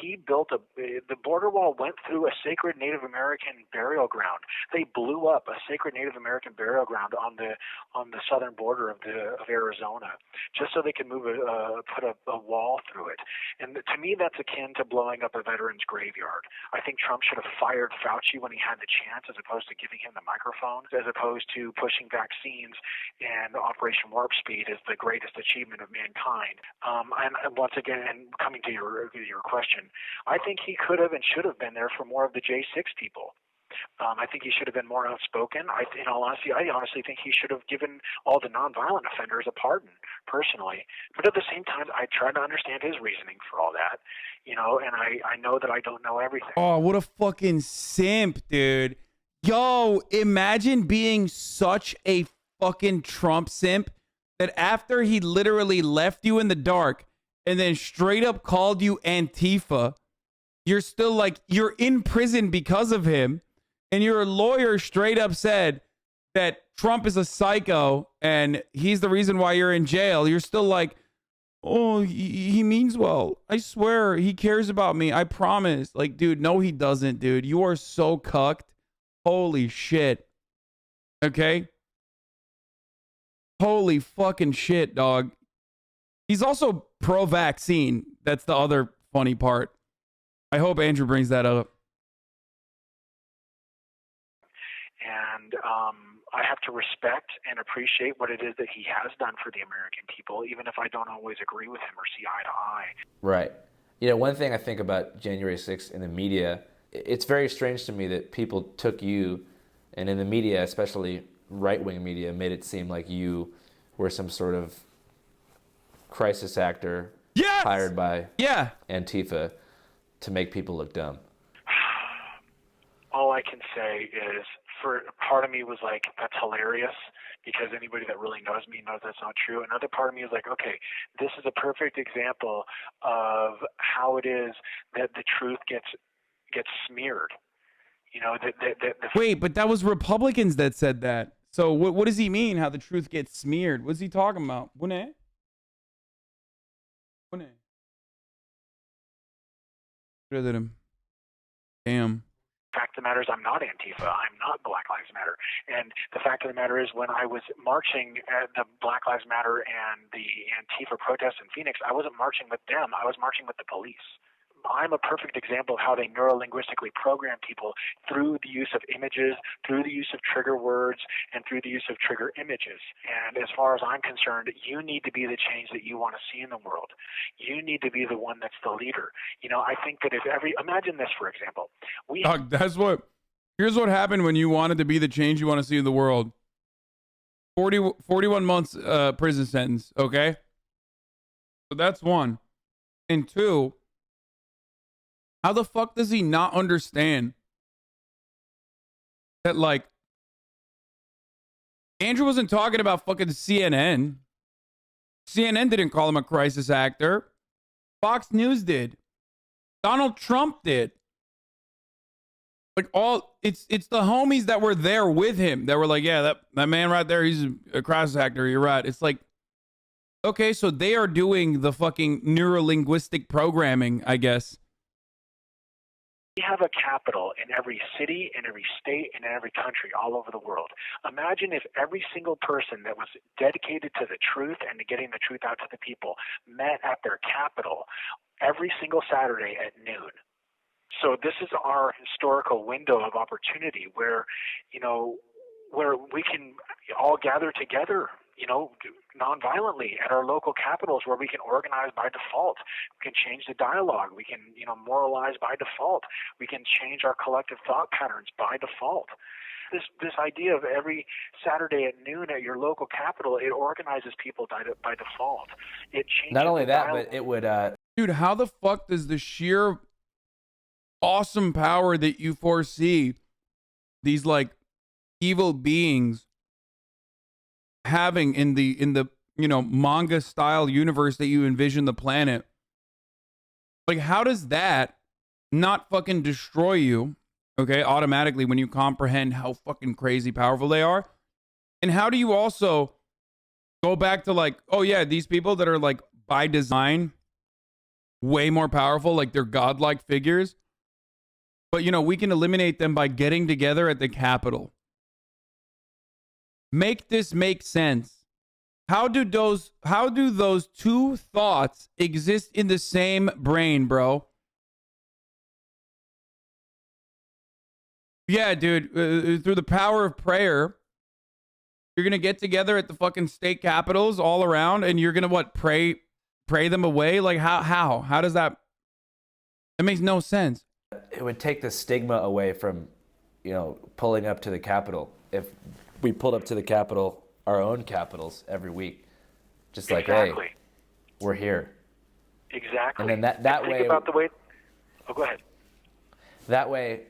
he built the border wall went through a sacred Native American burial ground. They blew up a sacred Native American burial ground on the southern border of Arizona, just so they could put a wall through it. And to me, that's akin to blowing up a veteran's graveyard. I think Trump should have fired Fauci when he had the chance, as opposed to giving him the microphone, as opposed to pushing vaccines and Operation Warp Speed as the greatest achievement of mankind. And once again, and coming to your question, I think he could have and should have been there for more of the J6 people. I think he should have been more outspoken. In all honesty, I honestly think he should have given all the nonviolent offenders a pardon, personally. But at the same time, I try to understand his reasoning for all that, and I know that I don't know everything. Oh, what a fucking simp, dude. Yo, imagine being such a fucking Trump simp that after he literally left you in the dark and then straight up called you Antifa, you're still like, you're in prison because of him. And your lawyer straight up said that Trump is a psycho and he's the reason why you're in jail. You're still like, oh, he means well. I swear he cares about me. I promise. Like, dude, no, he doesn't, dude. You are so cucked. Holy shit. Okay? Holy fucking shit, dog. He's also pro-vaccine. That's the other funny part. I hope Andrew brings that up. And I have to respect and appreciate what it is that he has done for the American people, even if I don't always agree with him or see eye to eye. Right. One thing I think about January 6th in the media, it's very strange to me that people took you, and in the media, especially right-wing media, made it seem like you were some sort of crisis actor hired by Antifa to make people look dumb. All I can say is, for part of me was like, that's hilarious, because anybody that really knows me knows that's not true. Another part of me is like, okay, this is a perfect example of how it is that the truth gets smeared. Wait, but that was Republicans that said that. So what does he mean, how the truth gets smeared? What's he talking about? Look at him. Damn. fact of the matter is I'm not Antifa. I'm not Black Lives Matter. And the fact of the matter is when I was marching at the Black Lives Matter and the Antifa protests in Phoenix, I wasn't marching with them. I was marching with the police. I'm a perfect example of how they neurolinguistically program people through the use of images, through the use of trigger words, and through the use of trigger images. And as far as I'm concerned, you need to be the change that you want to see in the world. You need to be the one that's the leader. You know, I think that imagine this, for example. Here's what happened when you wanted to be the change you want to see in the world. 41 months prison sentence, okay? So that's one. And two, how the fuck does he not understand that, like, Andrew wasn't talking about fucking CNN. CNN didn't call him a crisis actor. Fox News did. Donald Trump did. Like, it's the homies that were there with him that were like, yeah, that man right there, he's a crisis actor. You're right. It's like, okay, so they are doing the fucking neurolinguistic programming, I guess. We have a capital in every city, in every state, and in every country all over the world. Imagine if every single person that was dedicated to the truth and to getting the truth out to the people met at their capital every single Saturday at noon. So this is our historical window of opportunity where, you know, where we can all gather together, you know, nonviolently at our local capitals where we can organize by default. We can change the dialogue. We can, you know, moralize by default. We can change our collective thought patterns by default. This idea of every Saturday at noon at your local capital, it organizes people by default. It changes. Not only that, but it would. Dude, how the fuck does the sheer awesome power that you foresee these like evil beings having in the you know, manga style universe that you envision the planet, like, how does that not fucking destroy you, okay, automatically when you comprehend how fucking crazy powerful they are? And how do you also go back to like, oh yeah, these people that are like by design way more powerful, like they're godlike figures, but you know, we can eliminate them by getting together at the Capitol. Make this make sense. How do those two thoughts exist in the same brain, bro? Yeah, dude, through the power of prayer, you're going to get together at the fucking state capitals all around and you're going to what? Pray them away? Like how does that? It makes no sense. It would take the stigma away from, you know, pulling up to the Capitol. If we pulled up to the Capitol, our own capitals every week, just like, exactly. Hey, we're here. Exactly. And then that way. Think about the way. Oh, go ahead. That way,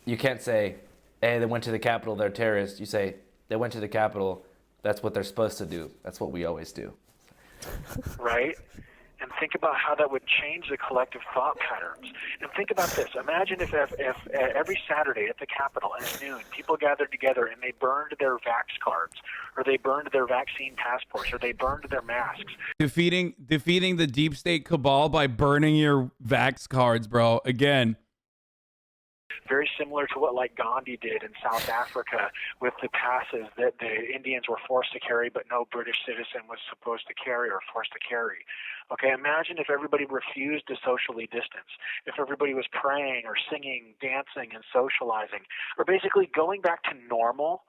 you can't say, hey, they went to the Capitol, they're terrorists. You say, they went to the Capitol, that's what they're supposed to do. That's what we always do. Right? And think about how that would change the collective thought patterns. And think about this. Imagine if every Saturday at the Capitol at noon, people gathered together and they burned their vax cards, or they burned their vaccine passports, or they burned their masks. Defeating the deep state cabal by burning your vax cards, bro. Again. Very similar to what like Gandhi did in South Africa with the passes that the Indians were forced to carry, but no British citizen was supposed to carry or forced to carry. Okay, imagine if everybody refused to socially distance, if everybody was praying or singing, dancing, and socializing, or basically going back to normal.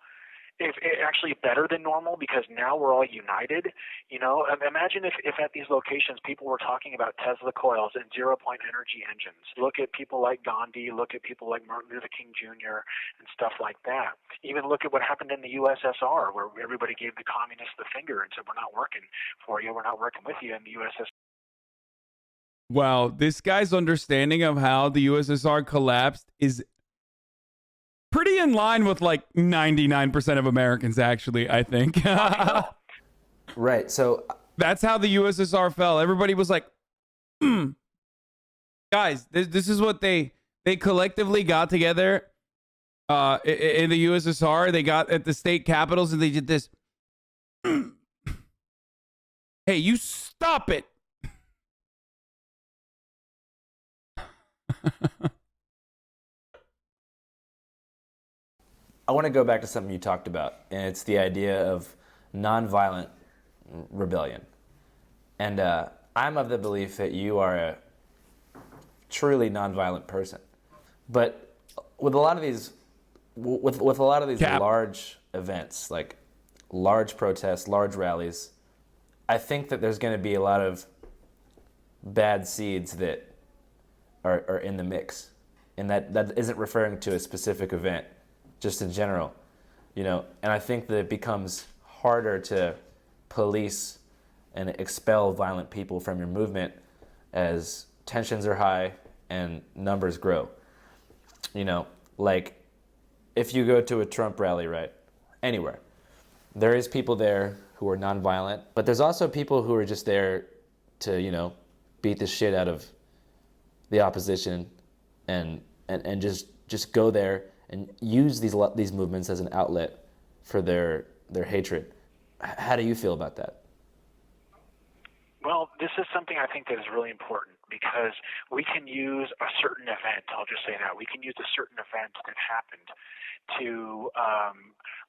If actually better than normal, because now we're all united. You know, imagine if at these locations people were talking about Tesla coils and zero-point energy engines. Look at people like Gandhi, look at people like Martin Luther King Jr. and stuff like that. Even look at what happened in the USSR, where everybody gave the communists the finger and said, we're not working for you, we're not working with you in the USSR. Wow, this guy's understanding of how the USSR collapsed is pretty in line with like 99% of Americans, actually, I think. Right. So that's how the USSR fell. Everybody was like, guys, this is what they collectively got together in the USSR. They got at the state capitals and they did this. Hey, you stop it. I want to go back to something you talked about, and it's the idea of nonviolent rebellion. And I'm of the belief that you are a truly nonviolent person. But with a lot of these, with a lot of these large events, like large protests, large rallies, I think that there's going to be a lot of bad seeds that are in the mix, and that isn't referring to a specific event, just in general, you know. And I think that it becomes harder to police and expel violent people from your movement as tensions are high and numbers grow. You know, like if you go to a Trump rally, right, anywhere, there is people there who are nonviolent, but there's also people who are just there to, you know, beat the shit out of the opposition and just go there and use these movements as an outlet for their hatred. How do you feel about that? Well, this is something I think that is really important because we can use a certain event, I'll just say that, we can use a certain event that happened to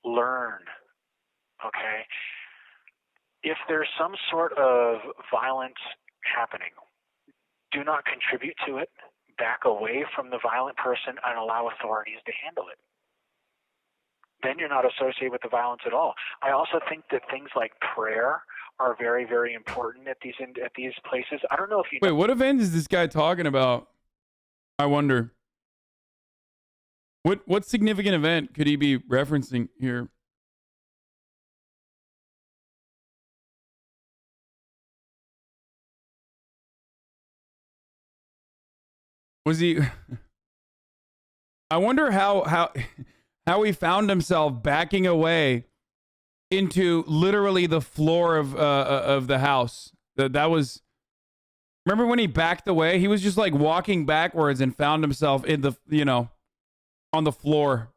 learn, okay? If there's some sort of violence happening, do not contribute to it, back away from the violent person and allow authorities to handle it. Then you're not associated with the violence at all. I also think that things like prayer are very, very important at these places. I don't know if you Wait, what event is this guy talking about? I wonder. What significant event could he be referencing here? Was he? I wonder how he found himself backing away into literally the floor of the house. That was. Remember when he backed away? He was just like walking backwards and found himself in the, you know, on the floor.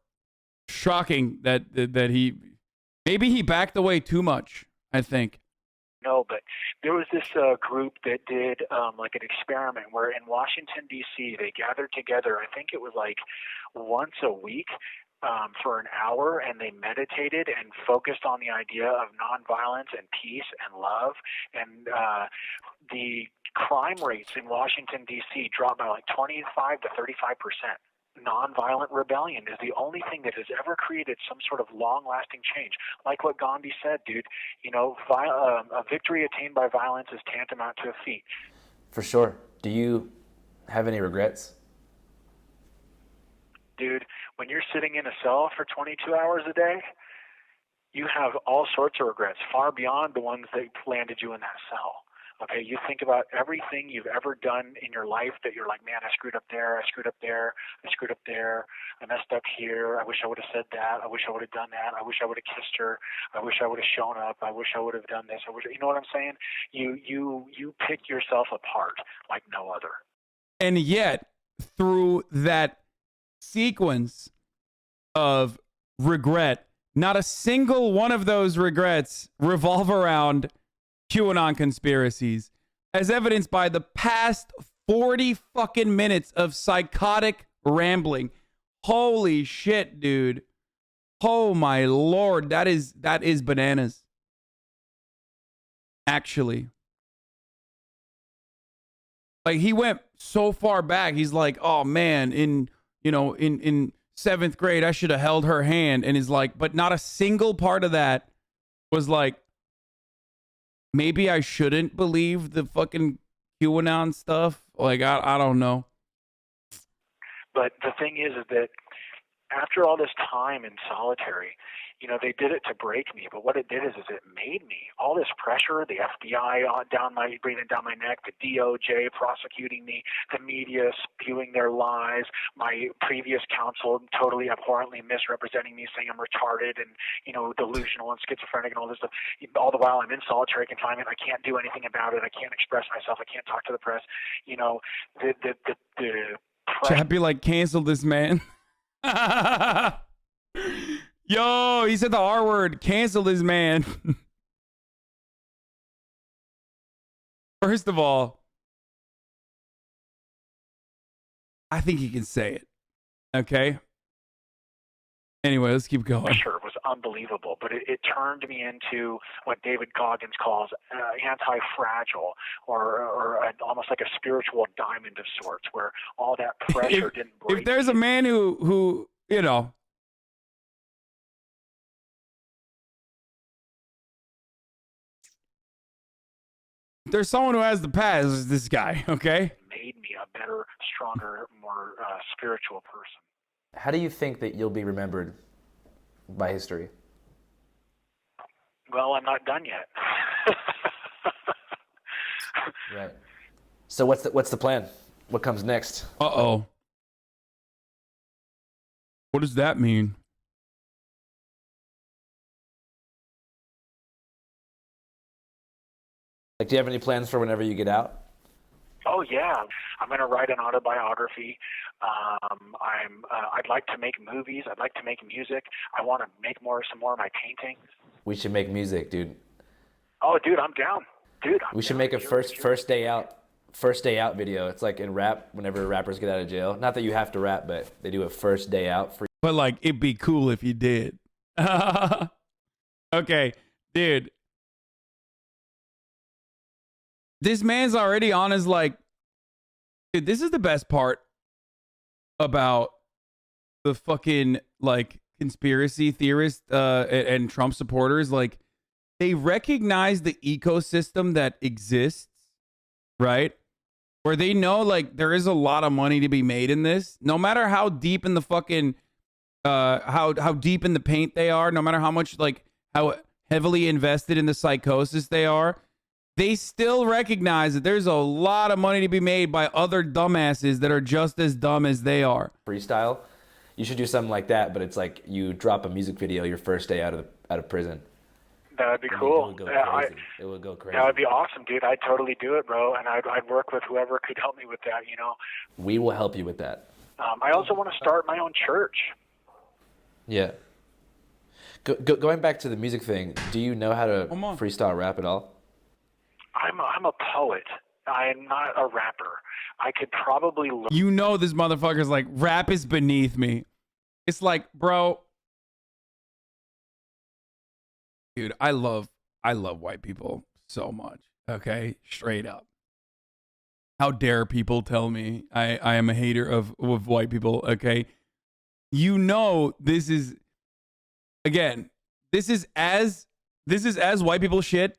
Shocking that he maybe he backed away too much, I think. No, but there was this group that did like an experiment where in Washington, D.C., they gathered together, I think it was like once a week for an hour, and they meditated and focused on the idea of nonviolence and peace and love. And the crime rates in Washington, D.C. dropped by like 25 to 35%. Nonviolent rebellion is the only thing that has ever created some sort of long-lasting change. Like what Gandhi said, dude, you know, a victory attained by violence is tantamount to a defeat. For sure. Do you have any regrets? Dude, when you're sitting in a cell for 22 hours a day, you have all sorts of regrets, far beyond the ones that landed you in that cell. Okay, you think about everything you've ever done in your life that you're like, man, I screwed up there, I screwed up there, I screwed up there, I messed up here, I wish I would have said that, I wish I would have done that, I wish I would have kissed her, I wish I would have shown up, I wish I would have done this, you know what I'm saying? You pick yourself apart like no other. And yet, through that sequence of regret, not a single one of those regrets revolve around QAnon conspiracies, as evidenced by the past 40 fucking minutes of psychotic rambling. Holy shit, dude. Oh my lord, that is bananas. Actually. Like, he went so far back. He's like, oh man, in 7th grade, I should have held her hand. And is like, but not a single part of that was like, maybe I shouldn't believe the fucking QAnon stuff. Like, I don't know. But the thing is that after all this time in solitary, you know, they did it to break me. But what it did is it made me. All this pressure, the FBI breathing down my neck, the DOJ prosecuting me, the media spewing their lies, my previous counsel totally abhorrently misrepresenting me, saying I'm retarded and, you know, delusional and schizophrenic and all this stuff. All the while I'm in solitary confinement, I can't do anything about it. I can't express myself. I can't talk to the press. You know, the press. Should I be like, cancel this man? Yo, he said the R word. Cancel this man. First of all, I think he can say it. Okay? Anyway, let's keep going. Sure, was unbelievable, but it turned me into what David Goggins calls anti-fragile, or almost like a spiritual diamond of sorts, where all that pressure didn't break. If there's a man who you know, if there's someone who has the pass, it's this guy. Okay, made me a better, stronger, more spiritual person. How do you think that you'll be remembered by history? Well, I'm not done yet. Right. So what's the plan? What comes next? Uh-oh. What does that mean? Like, do you have any plans for whenever you get out? Oh yeah, I'm going to write an autobiography. I'd like to make movies. I'd like to make music. I want to make some more of my paintings. We should make music, dude. Oh, dude, I'm down. Dude, we should make a first day out video. It's like in rap, whenever rappers get out of jail. Not that you have to rap, but they do a first day out for. But like, it'd be cool if you did. Okay, dude. This man's already on his like, dude, this is the best part about the fucking like conspiracy theorists and Trump supporters. Like, they recognize the ecosystem that exists, right? Where they know like there is a lot of money to be made in this, no matter how deep in the fucking how deep in the paint they are, no matter how much like how heavily invested in the psychosis they are. They still recognize that there's a lot of money to be made by other dumbasses that are just as dumb as they are. Freestyle. You should do something like that, but it's like you drop a music video your first day out of prison. That would be cool. It would go crazy. That would be awesome, dude. I'd totally do it, bro. And I'd work with whoever could help me with that, you know. We will help you with that. I also want to start my own church. Yeah. Going back to the music thing, do you know how to freestyle rap at all? I'm a poet. I'm not a rapper. I could probably learn. You know this motherfucker's like, rap is beneath me. It's like, bro. Dude, I love white people so much. Okay? Straight up. How dare people tell me I am a hater of white people, okay? You know this is, again, this is as white people shit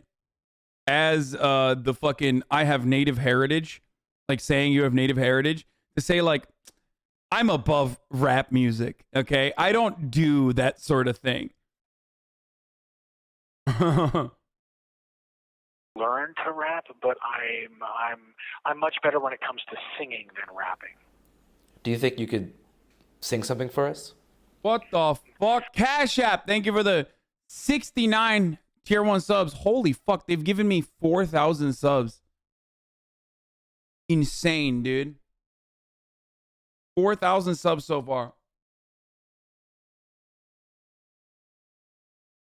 as the fucking I have native heritage, like saying you have native heritage, to say like I'm above rap music, okay? I don't do that sort of thing. Learn to rap, but I'm much better when it comes to singing than rapping. Do you think you could sing something for us? What the fuck? Cash App, thank you for the 69 Tier 1 subs. Holy fuck, they've given me 4,000 subs. Insane, dude. 4,000 subs so far.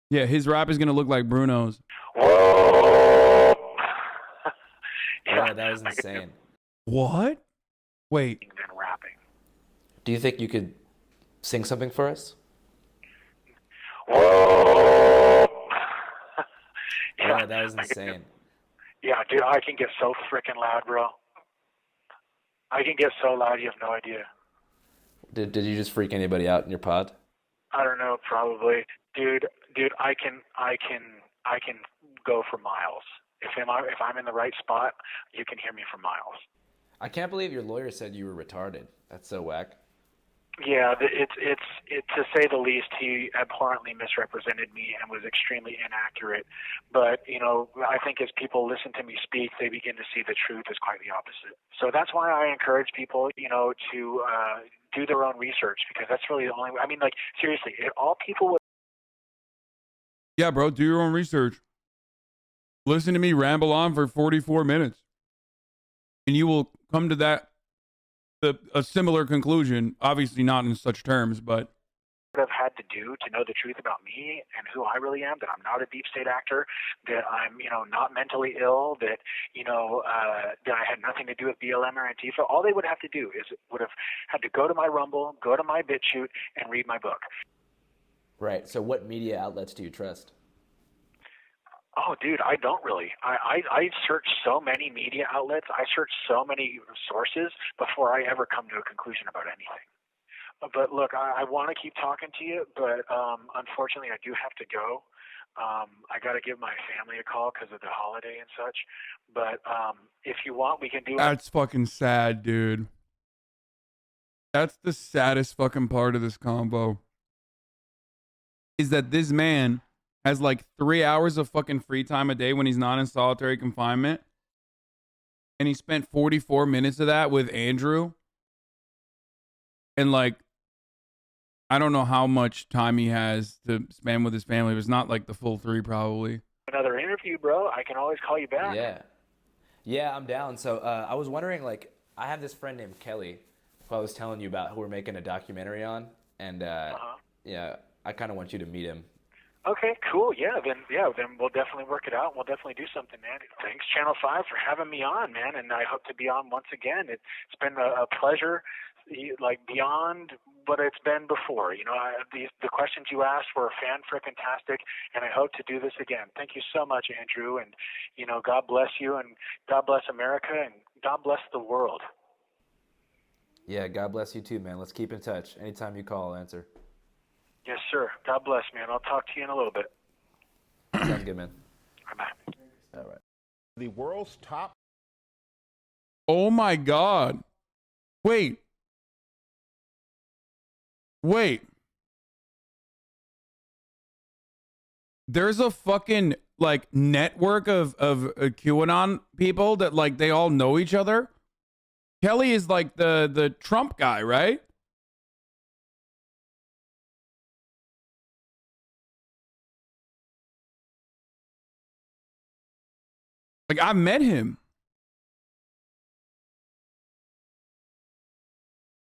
Yeah, his rap is going to look like Bruno's. Whoa! Yeah, that was insane. What? Wait. Than rapping. Do you think you could sing something for us? Whoa! Yeah, that was insane. Yeah, dude, I can get so freaking loud, bro. I can get so loud, you have no idea. Did you just freak anybody out in your pod? I don't know, probably. Dude, I can go for miles. If I'm in the right spot, you can hear me for miles. I can't believe your lawyer said you were retarded. That's so whack. Yeah, it's to say the least. He abhorrently misrepresented me and was extremely inaccurate. But you know, I think as people listen to me speak, they begin to see the truth is quite the opposite. So that's why I encourage people, you know, to do their own research, because that's really the only way. I mean, like, seriously, if all people would. Yeah, bro, do your own research. Listen to me ramble on for 44 minutes, and you will come to a similar conclusion. Obviously not in such terms, but I've had to do to know the truth about me and who I really am, that I'm not a deep state actor, that I'm, you know, not mentally ill, that, you know, that I had nothing to do with BLM or Antifa. All they would have to do is would have had to go to my Rumble, go to my BitChute, and read my book. Right. So what media outlets do you trust? Oh, dude, I don't really. I search so many media outlets. I search so many sources before I ever come to a conclusion about anything. But look, I want to keep talking to you, but unfortunately, I do have to go. I got to give my family a call because of the holiday and such. But if you want, we can do. That's fucking sad, dude. That's the saddest fucking part of this combo. Is that this man has like 3 hours of fucking free time a day when he's not in solitary confinement. And he spent 44 minutes of that with Andrew. And like, I don't know how much time he has to spend with his family, but it's not like the full 3 probably. Another interview, bro. I can always call you back. Yeah, I'm down. So I was wondering, like, I have this friend named Kelly who I was telling you about, who we're making a documentary on. And yeah, I kind of want you to meet him. Okay, cool. Then we'll definitely work it out. We'll definitely do something, man. Thanks, Channel 5, for having me on, man. And I hope to be on once again. It's been a pleasure, like beyond what it's been before. You know, the questions you asked were fan-frickin-tastic, and I hope to do this again. Thank you so much, Andrew. And, you know, God bless you, and God bless America, and God bless the world. Yeah, God bless you too, man. Let's keep in touch. Anytime you call, I'll answer. Yes, sir. God bless, man. I'll talk to you in a little bit. Sounds good, man. Bye. All right. The world's top. Oh my God. Wait. There's a fucking like network of QAnon people that like they all know each other. Kelly is like the Trump guy, right? Like, I met him.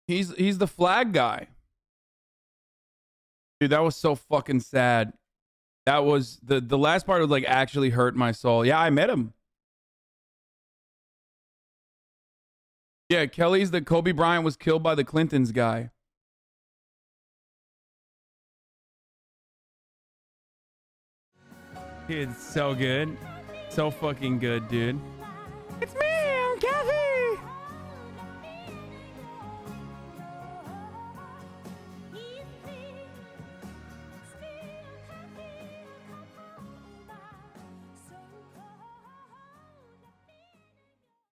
He's the flag guy. Dude, that was so fucking sad. That was the last part was like actually hurt my soul. Yeah, I met him. Yeah, Kelly's the Kobe Bryant was killed by the Clintons guy. Dude, so good. So fucking good, dude. It's me, I'm Kevin.